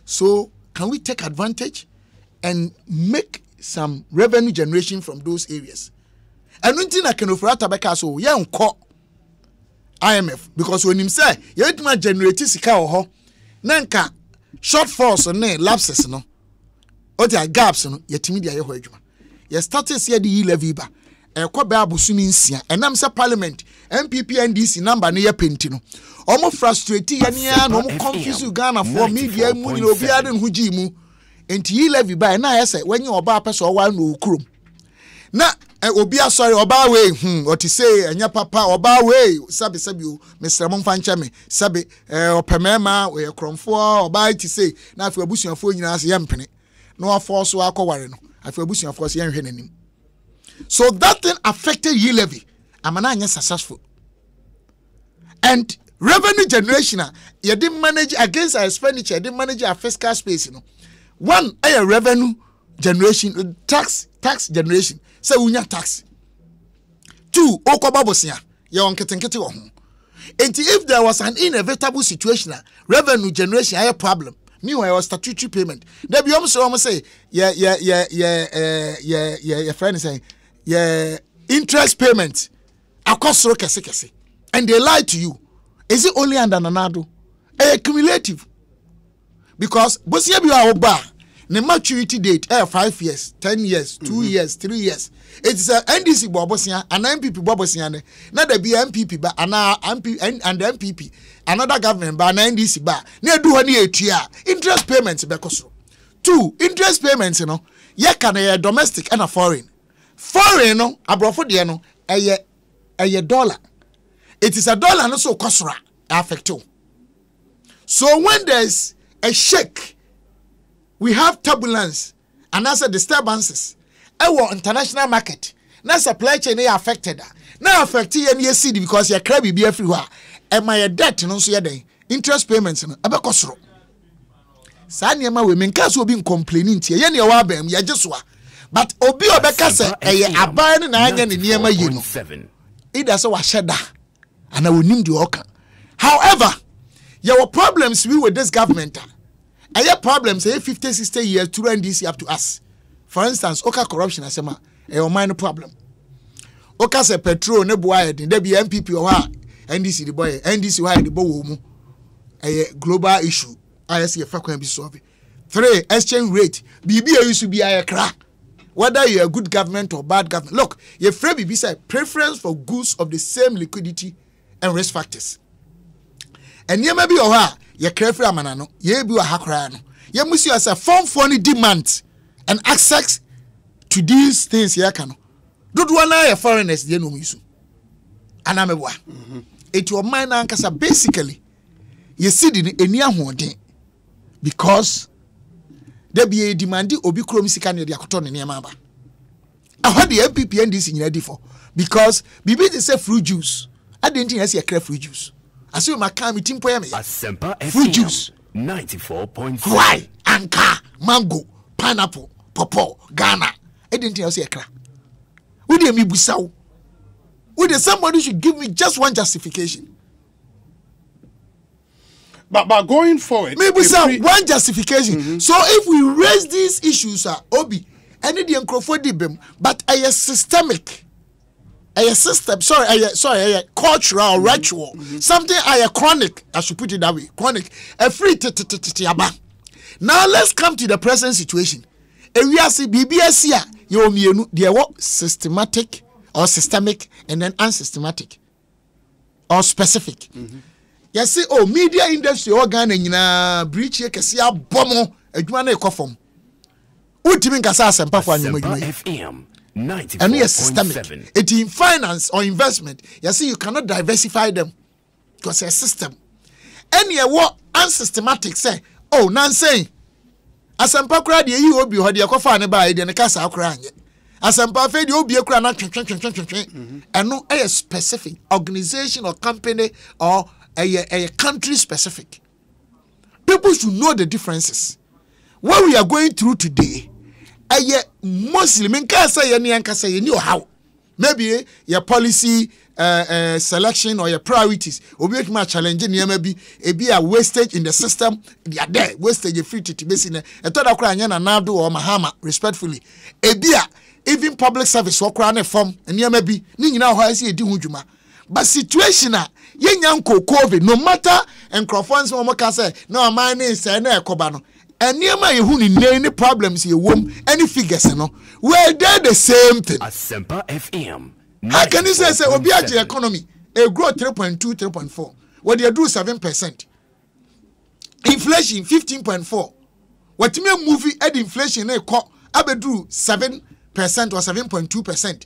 So can we take advantage and make some revenue generation from those areas? And one thing I can offer tabaka so yeah unko IMF because when him say you want generate sika ho nanka shortfalls no lapses no or there gaps no yetimi dia ye ho adwuma you started see the levy ba ekwa ba abusumi nsia enam say parliament MPP NDC number no ye penti no omo frustrate ye nia no omo confuse Ghana for media mu ni obi ade ho gi mu enti levy ba na ye say wenye oba apeso wa no okurum na obi asori oba we oti say anya papa oba we sabi o Mr. Momfancha me sabi opemema we kromfo oba ti say na afi abusuafo nyina ase ye mpene no afo so akọware no afi abusuafo so ye nhwe nanim. So that thing affected levy amana anya successful and revenue generation you didn't manage against our expenditure, didn't manage our fiscal space, you know. One revenue generation tax generation. Say unya tax. 2 okoba bosia ye on ketenkete wo ho. And if there was an inevitable situation, revenue generation a problem. Meanwhile, statutory payment. There be almost say, your friend is saying, interest payment. Akosoro kese. And they lie to you. Is it only under nanado? Cumulative. Because bosia bi wa oba, the maturity date 5 years, 10 years, 2 years, 3 years. It is a NDC bobosia and MPP bobosia ne. Na there be MPP ba and MPP another government ba na NDC ba. Na do hani etua interest payments be koso. 2 interest payments no ye can a domestic and a foreign. Foreign no abrofo de no eye dollar. It is a dollar no so kosora affect you. So when there's a shake, we have turbulence and as a disturbances. Our international market, na supply chain affected. Now affect any city because your crabby be everywhere. And my debt no so yeden interest payments no abekosoro. Sa niema we menka so be complaining tie ye ne wa bam ya jeswa. But obi obeka se eye aban na anya ne niema yi no. Ida so wa sheda and I will name the oka. However, your problems we with this government. Your problems 50 60 years to run this up to us. For instance, oka corruption asema a minor problem. Oka se petrol ne boy there be MPP or NDC the boy NDC why the boy a global issue. I see a fact can be solved. 3 exchange rate. BB used to be a crack. Whether you're a good government or bad government. Look, your free BB said preference for goods of the same liquidity and risk factors. And you may be your careful manano, ye be a hakrano. You must as a form for any demand and access to these things here can. Don't want a foreigners, you know, Misu. And I'm a one. It your mind ankasa basically, you see the near one because there be a demanding obi chromisika near the cotton in Yamaba. I heard the MPP and this in ready for because BB they say fruit juice. I didn't think I see a clear fruit juice. I see my car meeting poem. Fruit juice 94.5. Why? Anka, mango, pineapple, pawpaw, Ghana. I didn't think I see a crack. Would you me busau? Would somebody should give me just one justification? But going forward, maybe one justification. So if we raise these issues, Obi, any the uncrophobia, but a systemic, a system, cultural, ritual, something a chronic, I should put it that way, chronic, a free Now let's come to the present situation. And we are see BBS here, you they are systematic or systemic and then unsystematic or specific. You see, media industry organ and breach here kasi abomo adwuma na ekofom. Ultimate kasa asempa for anyuma FM 94.7. And yes, systemic. It in finance or investment. You see, you cannot diversify them because it's a system. Any what unsystematic say, saying asempa kura de yi obi ho de ekofa ne ba de ne kasa akura anye. Asempa fe de obi ekura na twetwetwetwetwe. Eno a specific organization or company or a country specific. People should know the differences. What we are going through today, Muslim in Kasa you how. Maybe your policy selection or your priorities will be much challenging. Maybe a wastage in the system. They are there. Wastage free to be seen. A third of Nadu or Mahama, respectfully. Even public service or crown form and maybe Nina how I see a Dihujuma. But situation yenyanko COVID no matter and crofons mo ka say no man is na ekoba no eniema yehu ni any problems ye wom any figures no well they the same thing. Asempa FM. How can you say obi age economy a grow 3.2 3.4 what they do 7%, inflation 15.4, what me movie at inflation e ko abedu 7% or 7.2%.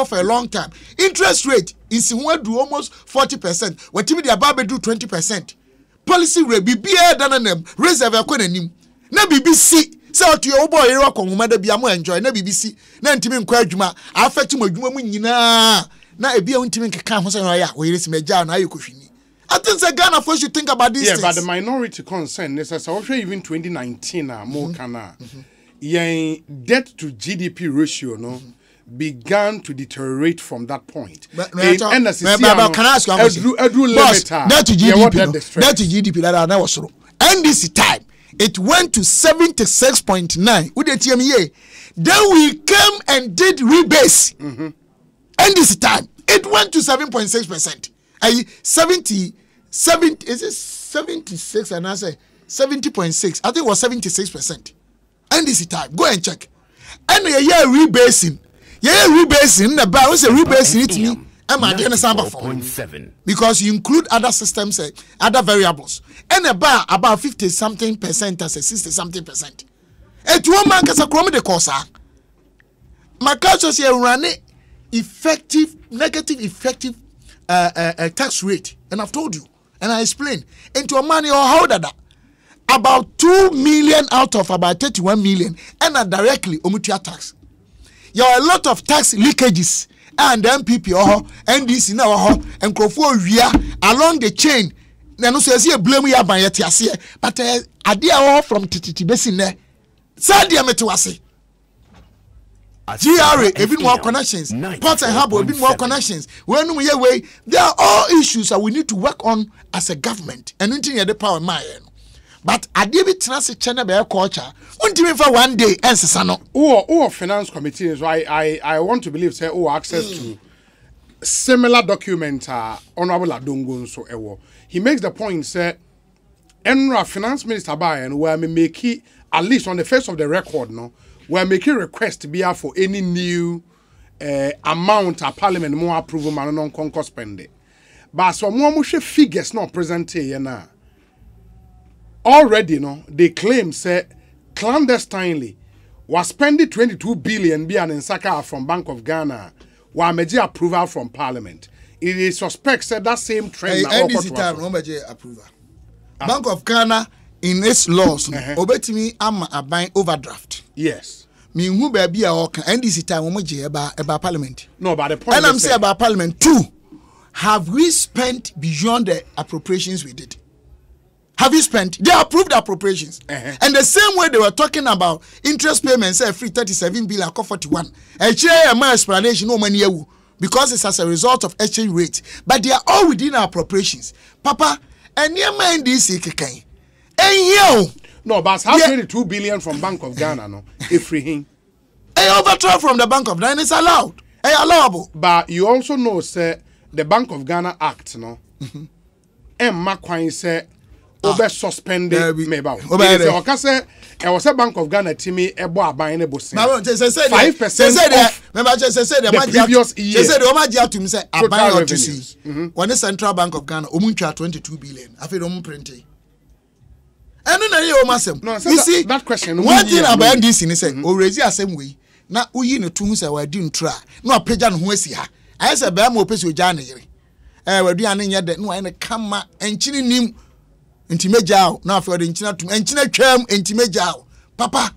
For a long time. Interest rate is do almost 40%. What if the above do 20%? Policy rate be than them. Reserve a coin. Na BBC. Say what your boy here ko mother be amo enjoy. Na BBC. Na ntimi nkwa adwuma. Affect mo adwuma mu nyina. Na e bia ntimi nkeka ho say ya. We resi meja na ayo kohwini. I think say Ghana first you think about this. Yeah, but the minority concern is as even 2019 more kana. yen debt to GDP ratio no began to deteriorate from that point. But can I ask you a question? Boss, debt to GDP that was wrong. And this time it went to 76.9. Would you tell me? Then we came and did rebase. And this time it went to 7.6%. 70 is it 76 and I say 70.6. I think it was 76%. And this time go and check. And yeah rebasing. Yeah rebasing the bar was a rebasing it me. I'm at the number 4.7 because you include other systems, other variables. And a bar about 50 something percent as a 60 something percent. And to one man can say the course. My culture say run effective negative effective tax rate, and I've told you and I explained into a money or how that about 2 million out of about 31 million and directly omutia tax. There are a lot of tax leakages and MPP NDC now and Crofo along the chain. Then also see a blame ya by yet but idea from Titi Basin there. Sadia metwase. GRA, a bit more connections. Port and Harbour, a bit more connections. When we away, there are all issues that we need to work on as a government and until the power mind. But I did it transit China by culture. Until for one day, and Sano. Oh, finance committee is why I want to believe say access to similar documents honorable Adongo so ewo. He makes the point say Enra finance minister by and where me make it at least on the face of the record no. We're making request to be out for any new amount of parliament more approval man non concourse spending. But some more figures not present here now. Already no, they claim say clandestinely was spending 22 billion beyond in Saka from Bank of Ghana while major approval from parliament. It is suspect said that same trend approval. Bank of Ghana in its laws, obetimi ama abine overdraft. Yes. Me who baby a and this time about parliament. No, but the point and I'm saying about parliament too. Have we spent beyond the appropriations we did? Have you spent? They approved the appropriations. And the same way they were talking about interest payments, free 37 billion, 41. And my explanation, no money, because it's as a result of exchange rate. But they are all within our appropriations. Papa, and your mind this can. And you no, but how 22 billion from Bank of Ghana, no? If free him. A overdraft from the Bank of Ghana is allowed. Allowable. But you also know, sir, the Bank of Ghana Act, no? And Macquine said, Obe suspended me about. I was a Bank of Ghana Timmy Ebo buying a bus. 5% the previous year. They said the Omaja to me say I buy to see. When the Central Bank of Ghana, Omuncha 22 billion. I feel printing. And then you see that question. One thing about this in say, already the same way. Now we no tun say we didn't try. No page no wesi ha. I say be am opesi oja na yere. We do an nya de no I na kama enchini nim ntimeja na afi de nchina tum enchina twam ntimeja papa.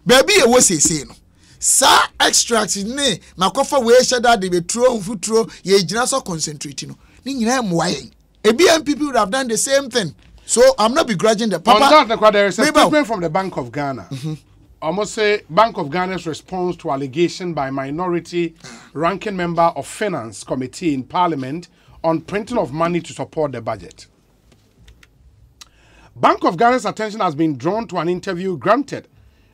Baby e wo say no. Sa extract ne makofa we sheda de betro mfutro ye gina so concentrate no. Ni nyina mo wayen. MPP would have done the same thing. So I'm not begrudging the papa. On that, there is a statement from the Bank of Ghana. I must say Bank of Ghana's response to allegation by minority ranking member of Finance Committee in Parliament on printing of money to support the budget. Bank of Ghana's attention has been drawn to an interview granted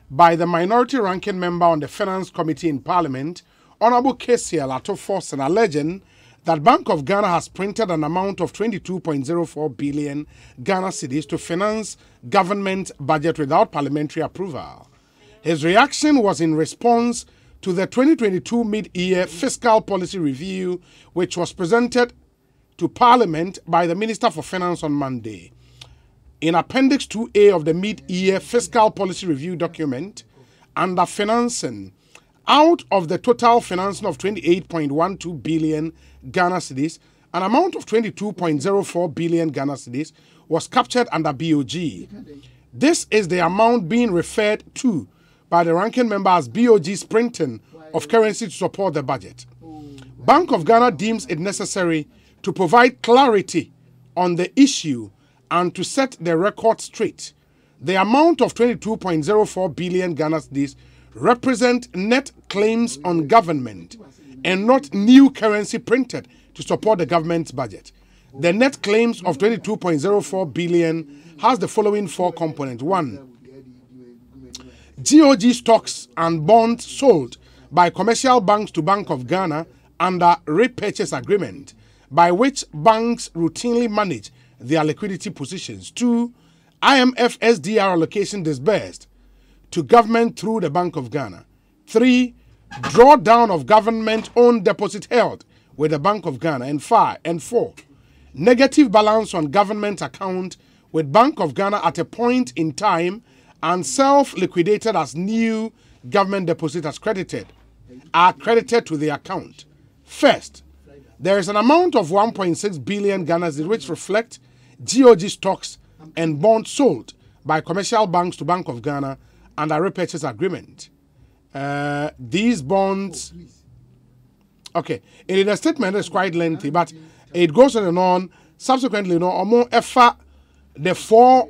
by the minority ranking member on the Finance Committee in Parliament, Honorable KCL Atoforsen, alleging that Bank of Ghana has printed an amount of 22.04 billion Ghana cedis to finance government budget without parliamentary approval. His reaction was in response to the 2022 mid-year fiscal policy review, which was presented to Parliament by the Minister for Finance on Monday. In Appendix 2A of the mid-year fiscal policy review document, under financing, out of the total financing of 28.12 billion Ghana cedis, an amount of 22.04 billion Ghana cedis was captured under BOG. This is the amount being referred to by the ranking member as BOG's printing of currency to support the budget. Bank of Ghana deems it necessary to provide clarity on the issue and to set the record straight The amount of 22.04 billion Ghana cedis represent net claims on government and not new currency printed to support the government's budget. The net claims of 22.04 billion has the following 4 components. 1. GOG stocks and bonds sold by commercial banks to Bank of Ghana under repurchase agreement, by which banks routinely manage their liquidity positions. 2. IMF SDR allocation disbursed to government through the Bank of Ghana. 3. Drawdown of government-owned deposit held with the Bank of Ghana. And 4. Negative balance on government account with Bank of Ghana at a point in time and self-liquidated as new government deposit are credited to the account. First, there is an amount of 1.6 billion Ghana which reflect GOG stocks and bonds sold by commercial banks to Bank of Ghana under repurchase agreement. These bonds, okay, in the statement is quite lengthy, but it goes on and on. Subsequently, the 4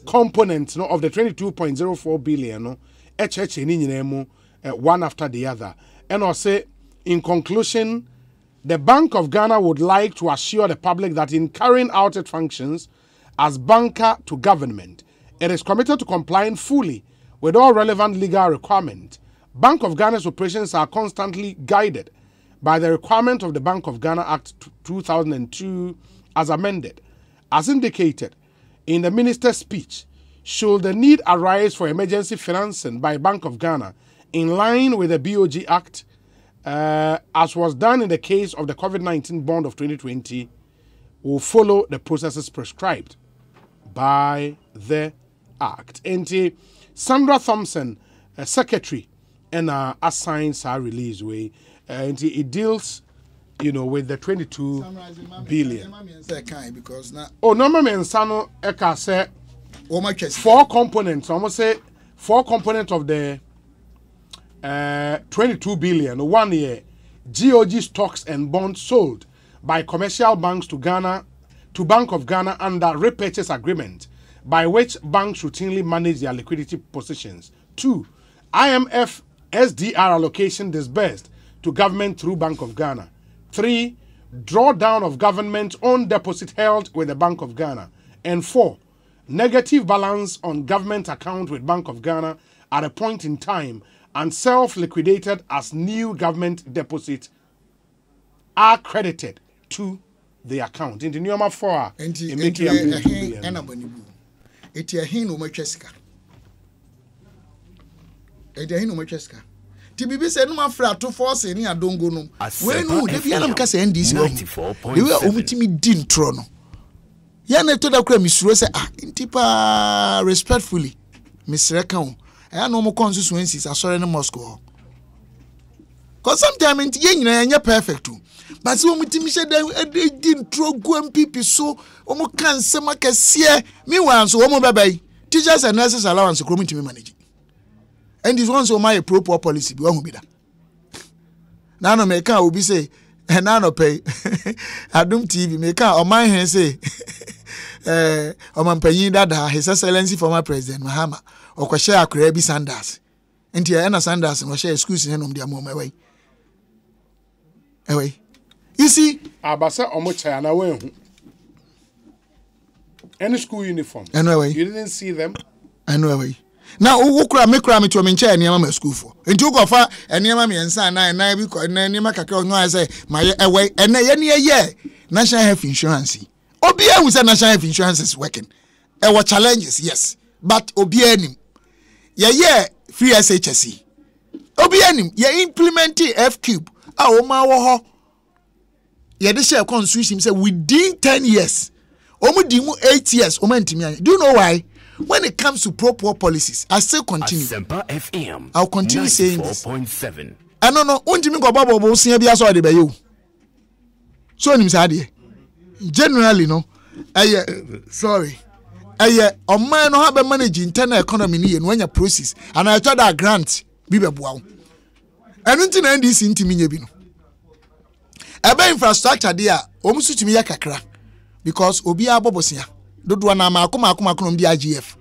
components of the 22.04 billion, one after the other. And I'll say, in conclusion, the Bank of Ghana would like to assure the public that in carrying out its functions as banker to government, it is committed to complying fully with all relevant legal requirements. Bank of Ghana's operations are constantly guided by the requirement of the Bank of Ghana Act 2002 as amended. As indicated in the minister's speech, should the need arise for emergency financing by Bank of Ghana in line with the BOG Act, as was done in the case of the COVID-19 bond of 2020, will follow the processes prescribed by the Act. And Sandra Thompson, secretary, and assigns her release way, and it deals, with the 22 billion. Oh, no, Sano Eka say 4 components. Almost say 4 components of the 22 billion. 1 year, GOG stocks and bonds sold by commercial banks to Bank of Ghana under repurchase agreement, by which banks routinely manage their liquidity positions. 2. IMF SDR allocation disbursed to government through Bank of Ghana. 3. Drawdown of government-owned deposit held with the Bank of Ghana. And 4. Negative balance on government account with Bank of Ghana at a point in time and self-liquidated as new government deposit are credited to the account. In the number 4, Tibibi said no mafra to force any adongo no. When who the Vietnam ka say NDC wo. They were omutimi din tro no. Ya na to da kura misuro say intipa respectfully Mr. Kan. I no mo constituencies asore no Moscow. Cause sometimes ye nyina nya perfect too. But so omutimi she din tro go MPP so omo kan sema kese me wan so omo babai. Teachers and nurses allowance ko omutimi manage. And this one's on my pro policy. Be one be that. Now no make will be say, and now no pay. I don't TV make on my hand say, on my penny that His Excellency former President Mahama or Kwashare Krebi Sanders. And here Anna Sanders and share schools in on their moment away. Away. You see, Abasa Omocha and away. Any school uniform. Anyway, you didn't see them. Anyway. Now, who cry me to a mencha and Yama school for? And you go far and Yama and San and I because Namaka no I say my away and a national health insurance. Obia was a national health insurance is working. There were challenges, yes, but Obianim. Free SHSC. Obianim, implementing F cube. Oh, my woho. This share constitution say within 10 years. Omudimu 8 years. Do you know why? When it comes to pro-poor policies, I still continue. FM, I'll continue saying this. 94.7. I don't know. Unjimi go babo bo sin bia so de be you. So nim sa de. Generally no. Sorry. Man no have manage internal economy ni no anya process. And I thought that grant bi be boa. Enu nti na NDC ntimi nya bi no. Ebe infrastructure dey a omusu timi ya kakra because obi abobosia. Dodo na makoma di IGF.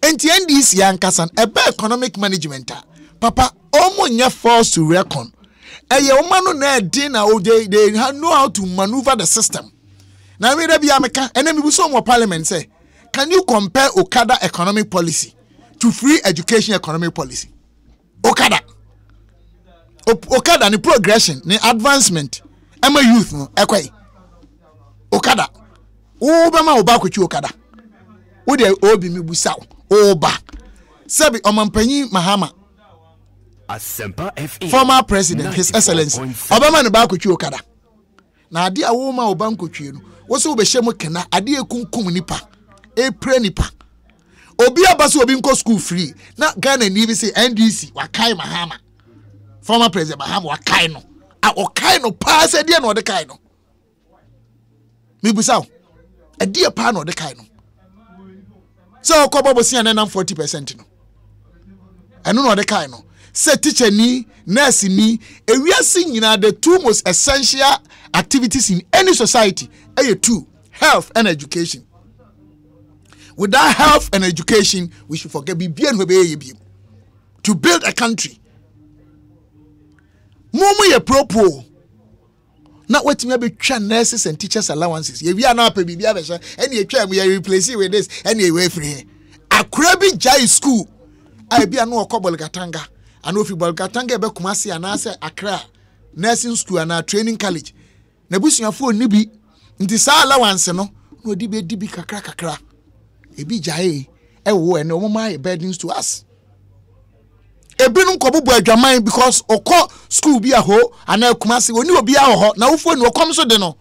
enti NDC yankasan ebe economic management papa omo nya force to reckon eye omano na edin na they know how to maneuver the system na me da bia meka ene me buso mo parliament say can you compare Okada economic policy to free education economic policy? Okada ni progression ni advancement ema youth no ekwai Okada wo be ma oba kwetwi Okada wo de obi mi busa oba sebi omampanyi Mahama Asempa FM former president his excellency obama ne ba kwetwi Okada na ade a wo ma oba nkwetwi no wo se wo be hye mo kena ade ekunkum nipa pre nipa obi abaso obi nko school free na Ghana ni bi say NDC wakai Mahama former president Mahama wakai no wakai no pa se de no de kai no mi busa e de pa no de kai no so ko bobo si anan 40% no eno no de kai no say teacher ni nurse ni ewiase nyina the two most essential activities in any society two health and education. Without health and education, we should forget to build a country. Mumu ye propo. Not what me be nurses and teachers allowances. Ye we are now pay be any try we replace it with this anyway free. Akrabi Jai school. I be no okobol Gatanga. I know if you Bolgatanga be Kumasi and answer Accra nursing school and training college. Nebusia phone nibi nti sa allowance no dibi kakra. Ebi jae ewo ene omoma burdens to us. Ebinum kobubu adwaman because oko school bi aho ana Kumasi oni obi aho na wofo ni okom so de no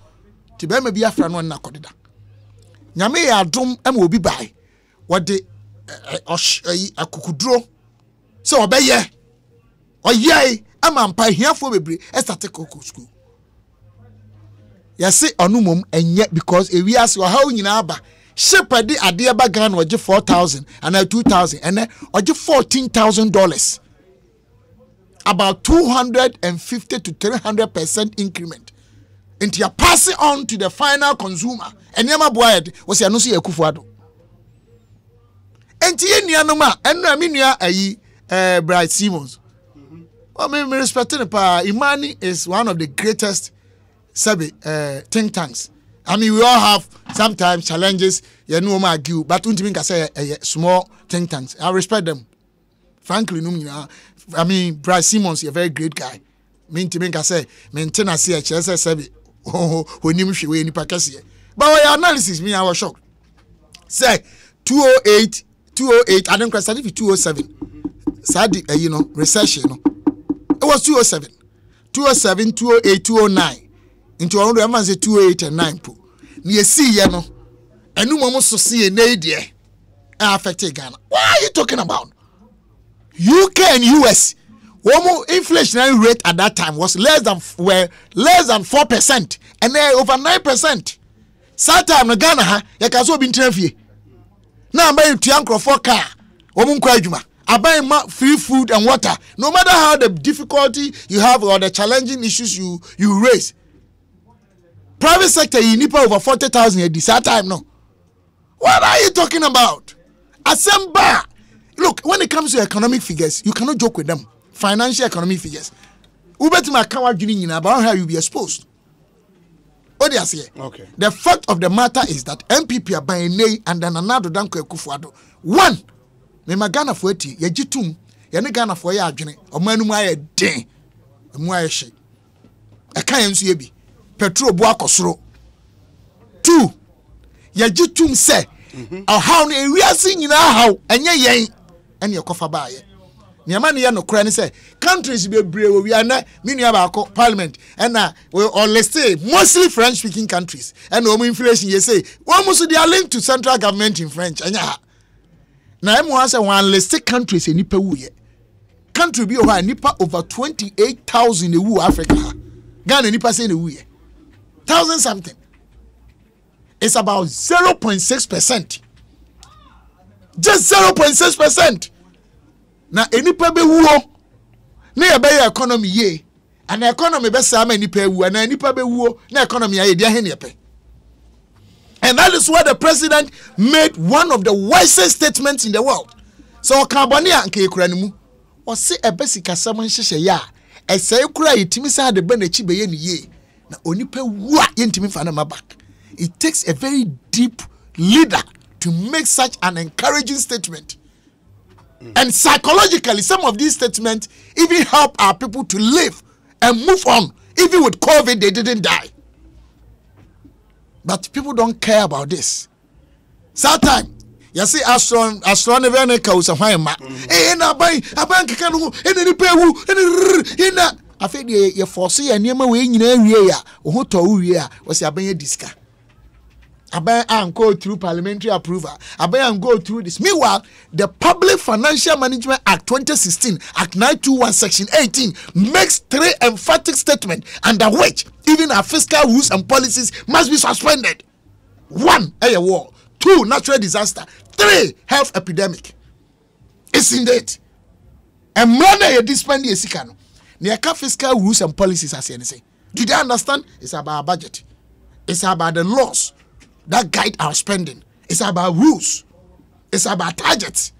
ti be ma bi afra no na kodeda nyame ya adom ama obi bai wode akukuduro so obeye oye ama mpa hiafo bebre estart koko school yase onumom enye because ewiase ohaw nyina aba shepherd ade ba Ghana oje 4,000 and 2,000 and oje $14,000 about 250 to 300% increment into you passing on to the final consumer and yama boyd was ya no see Akufuado enti enuanoma enu aminua ayi Bright Simmons me respect pa Imani is one of the greatest think tanks. I mean, we all have sometimes challenges, you know, argue, but don't can say small think tanks. I respect them. Frankly, I mean, Bright Simmons is a very great guy. Can say, maintain a CHS, when you wish away any Pakistan. But our analysis, I was shocked. Say 208, I don't question if 207. Sad, recession. It was 207, 208, 209. Into around the man say 208 and 9 po. Ni see ye no. Enu momo so see na dey affect Ghana. What are you talking about? UK and US, womo inflationary rate at that time was less than 4% and then over 9%. That time no Ghana ha ya ka so bi ntrafie. Na buy tiankro for car. Womo nkwa adwuma. Abuy free food and water. No matter how the difficulty you have or the challenging issues you raise. Private sector, you need over 40,000 at this time, no. What are you talking about? Asemba. Look, when it comes to economic figures, you cannot joke with them. Financial economic figures. Ubetima kawa gini about how you be exposed. What do you say? Okay. The fact of the matter is that MPP are buying nay and then another Danko Kufuado. One, me magana for eti, ye jitum, ye ne Ghana for ya adwene, o manu mu aye den, mu aye hye. E kan ensu ye bi. Petrol bo akosoro. 2 ye jitum se how na ewiase nyina how enye yen ene yekofa baaye niama ne ye no kra ne se countries be brave we are na minua ba ko parliament and or let's say mostly French speaking countries and no inflation you say almost they are linked to central government in French anya na emu ha say one let's say countries enipa wuye country bi over nipa over 28,000 ewu Africa Ghana nipa say ne wuye 1,000 something. It's about 0.6%. Just 0.6%. Now, any pebe wuo, na ebe economy ye, and economy be sama any pe wu, and any pebe wuo, na economy ye dia he ne pe. And that is why the president made one of the wisest statements in the world. So Carbonia and Kekuranimu or say a basic summon shaya. I say cry Timisa the Benechi Bayen ye. Na onipe wa yentimi fanama back. It takes a very deep leader to make such an encouraging statement. And psychologically, some of these statements even help our people to live and move on. Even with COVID, they didn't die. But people don't care about this. Sometimes, you see, astronomer cause a why ma. Eh, na buy a bank canoe, and any pay in that. I think you foresee a near way in area, who told you was a bay disca. I buy and go through parliamentary approval. I buy and go through this. Meanwhile, the Public Financial Management Act 2016, Act 921, Section 18, makes 3 emphatic statements under which even our fiscal rules and policies must be suspended. 1, a war. 2, natural disaster. 3, health epidemic. It's in date. And money you spend the sikano. Near fiscal rules and policies as anything. Do they understand? It's about our budget. It's about the laws that guide our spending. It's about rules. It's about targets.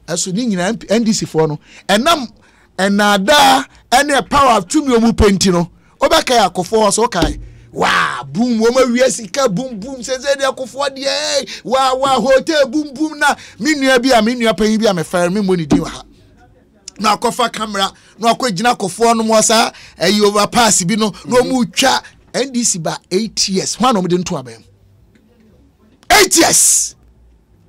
As we need NDC for no. And now there any power of 2 million pentino. Obaka akofo so kai. Wow, boom, woman we sika boom boom says they akofo de. Wow, hotel boom boom na. Me nua bi a me nua pan bi a me fire me money di ha. Na akofa camera, na akogina akofo no mo sa e overpass bi no mu twa NDC ba 8 years. One of them to abem. 8 years.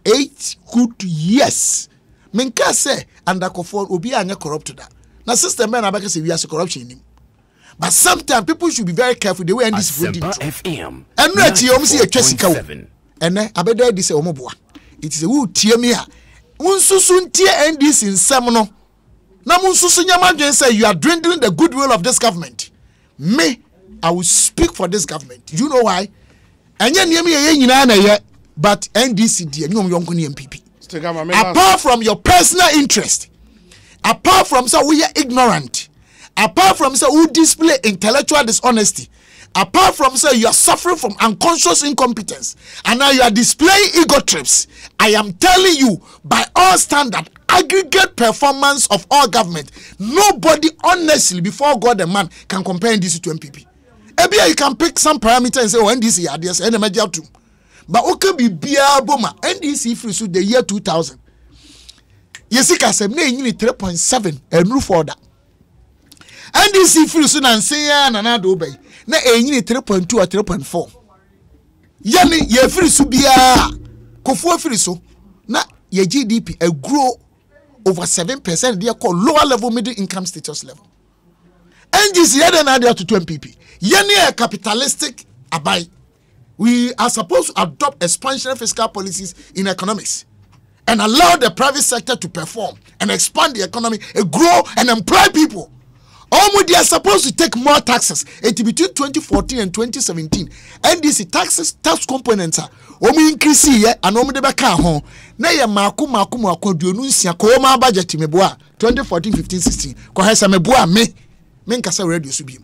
8 good years. Menka say undercover obi anya corrupt that. Na system man abaka say we are corruption in him. But sometimes people should be very careful the way NDC would do. And no tie om say atwa sika wo. Ene abeda di say omoboa. It is a who tie me a. Unsusu ntie NDC nsem no. Na munsusu nyama dwen say you are dwindling the goodwill of this government. Me I will speak for this government. You know why? But NDC MPP. Apart from your personal interest, apart from so we are ignorant, apart from so we display intellectual dishonesty, apart from so you are suffering from unconscious incompetence, and now you are displaying ego trips, I am telling you, by all standard, aggregate performance of all government, nobody honestly before God and man can compare NDC to MPP. Maybe you can pick some parameter and say, oh, NDC are this, and major too. But okay, be beer boma NDC free so the year 2000. Yesika said, nay, you need 3.7 and roof order. NDC free so and say, and another obey. Nay, you need 3.2 or 3.4. Yani, ye free so beer. Kofu free so. Na, ye GDP, a grow over 7%. They are called lower level middle income status level. NDC had an idea to 2 MPP. Yani a capitalistic abai. We are supposed to adopt expansionary fiscal policies in economics and allow the private sector to perform and expand the economy, grow and employ people. Almost they are supposed to take more taxes. It between 2014 and 2017. NDC tax components are increase here and omu de beka ho. Na ye maku duonu nsia ko ma budget meboa 2014 15 16. Ko hesa meboa me nkasa radio so bi.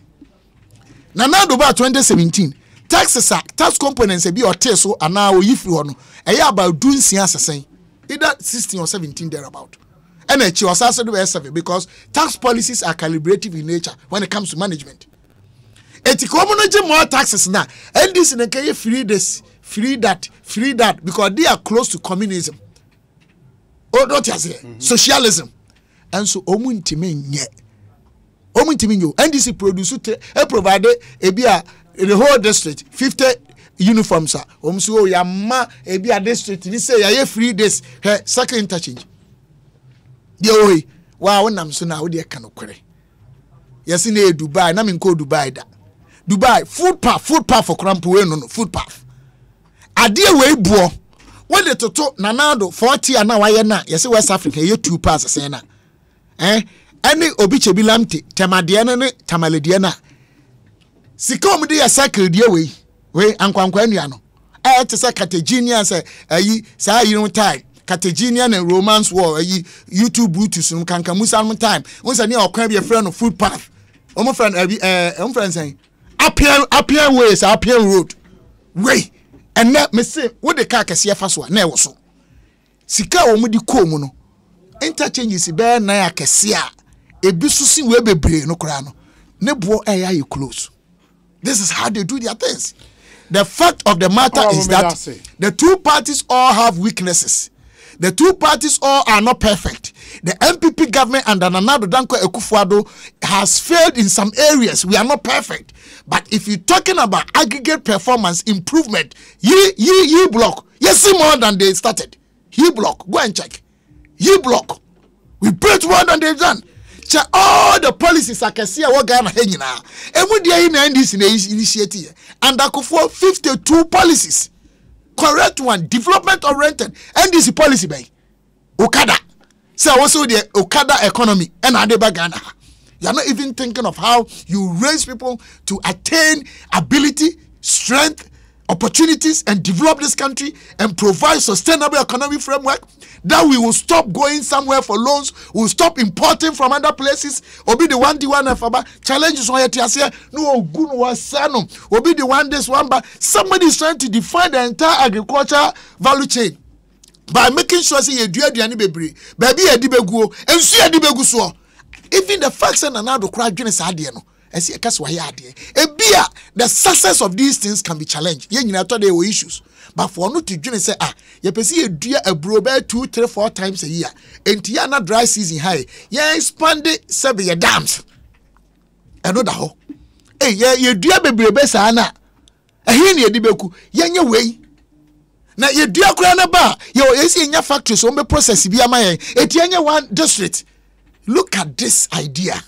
Na do ba 2017 taxes are tax components be or so and now if you no e about doing asesen either 16 or 17 thereabout. And it was also the survey because tax policies are calibrative in nature when it comes to management. It's community more taxes now. And this in a case free this, free that, because they are close to communism. Oh, not just socialism. And so omuntimenye. NDC produce provided in the whole district 50 uniforms. So yama a district. This say ya free this second interchange. Yo, wow, I'm so now they can occur. Yes, in Dubai, na minko Dubai da. Dubai food path for crampo no food path. Adie we buo. When the toto nanado 40 and now na yes West Africa you 2 pass say na. Any obiche bilamte tamadiana ne tamalediana. Sikom de cycle die we ankwankwa anuano. To say Carthaginian say say you know time. Carthaginian and Romance war YouTube Brutus no kanka musa no time. Once ani okwan be friend of food path. Friend friend saying Appian ways, Appian road. Way and na me say what the car kese fa so na e wo so sika wo mu di ko mu no interchanges be na ya kese a ebi susi we bebre no kra no ne bo e ya close. This is how they do their things. The fact of the matter is that the two parties all have weaknesses. The two parties all are not perfect. The MPP government under Nana Addo Dankwa Akufo-Addo has failed in some areas. We are not perfect. But if you're talking about aggregate performance improvement, ye block. You see more than they started. Ye block. Go and check. Ye block. We built more than they've done. Check all the policies I can see what Ghana hanging now. And we are in this initiative. And Akufo 52 policies. Correct one, development oriented, and this policy by Okada. So also the Okada economy and Adeba Ghana. You are not even thinking of how you raise people to attain ability, strength, opportunities, and develop this country and provide sustainable economic framework. That we will stop going somewhere for loans, we will stop importing from other places, or be the one challenges on your no good was will be the one this one, but somebody is trying to define the entire agriculture value chain by making sure say you do any baby a dibegu and see a dibegu so even the facts and another crowd no. The success of these things can be challenged. You thought there were issues. But for not to join say, you can see a bro 2, 3, 4 times a year. And Tiana dry season high. Yeah, expand it 7 year dams. I know that ho. Hey, yeah, you do a baby sana. A henny dibeku, yan way. Now you do a crown bar. You see in your factory, so be process be a man. Etianya one district. Look at this idea.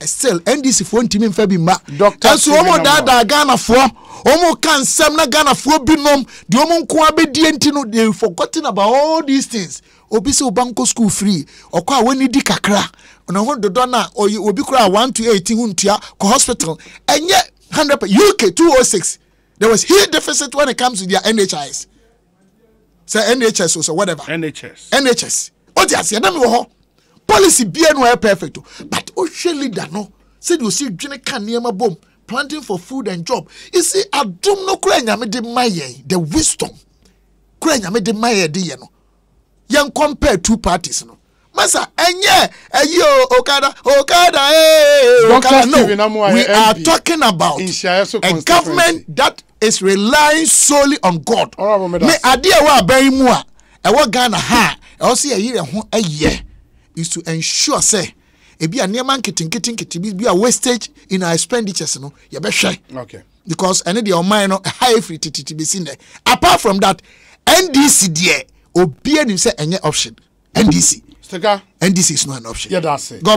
Still NDC for team in Febima. Doctor, so that Ghana for Omo can Samna Ghana for Binom, the Omo Kwabe Dientino, they've forgotten about all these things. Obiso Banco school free, or kwa when you dikakra, on a one the donor, or you will be cry 1 to 18 untia, hospital, and yet 100 UK 206. There was huge deficit when it comes to their NHIs. Say NHS or so whatever. NHS. Oh, yes, you know. Policy be no perfect, but Oshe leader no said you see Jene Kanyama bomb planting for food and job. You see, I don't know the wisdom. Krenya de maye de no. Young compare two parties no. Masa enye Okada no. We are talking about a government that is relying solely on God. Me idea wa beri mu a e wo Ghana ha e o se ye ho aye is to ensure say e be a nearman kitting be a wastage in our expenditures no ye be hwe. Okay. Because any the online no high free to be seen there. Apart from that, NDC there obi anim say any option. NDC. Stega. NDC is not an option. Yeah, that's it.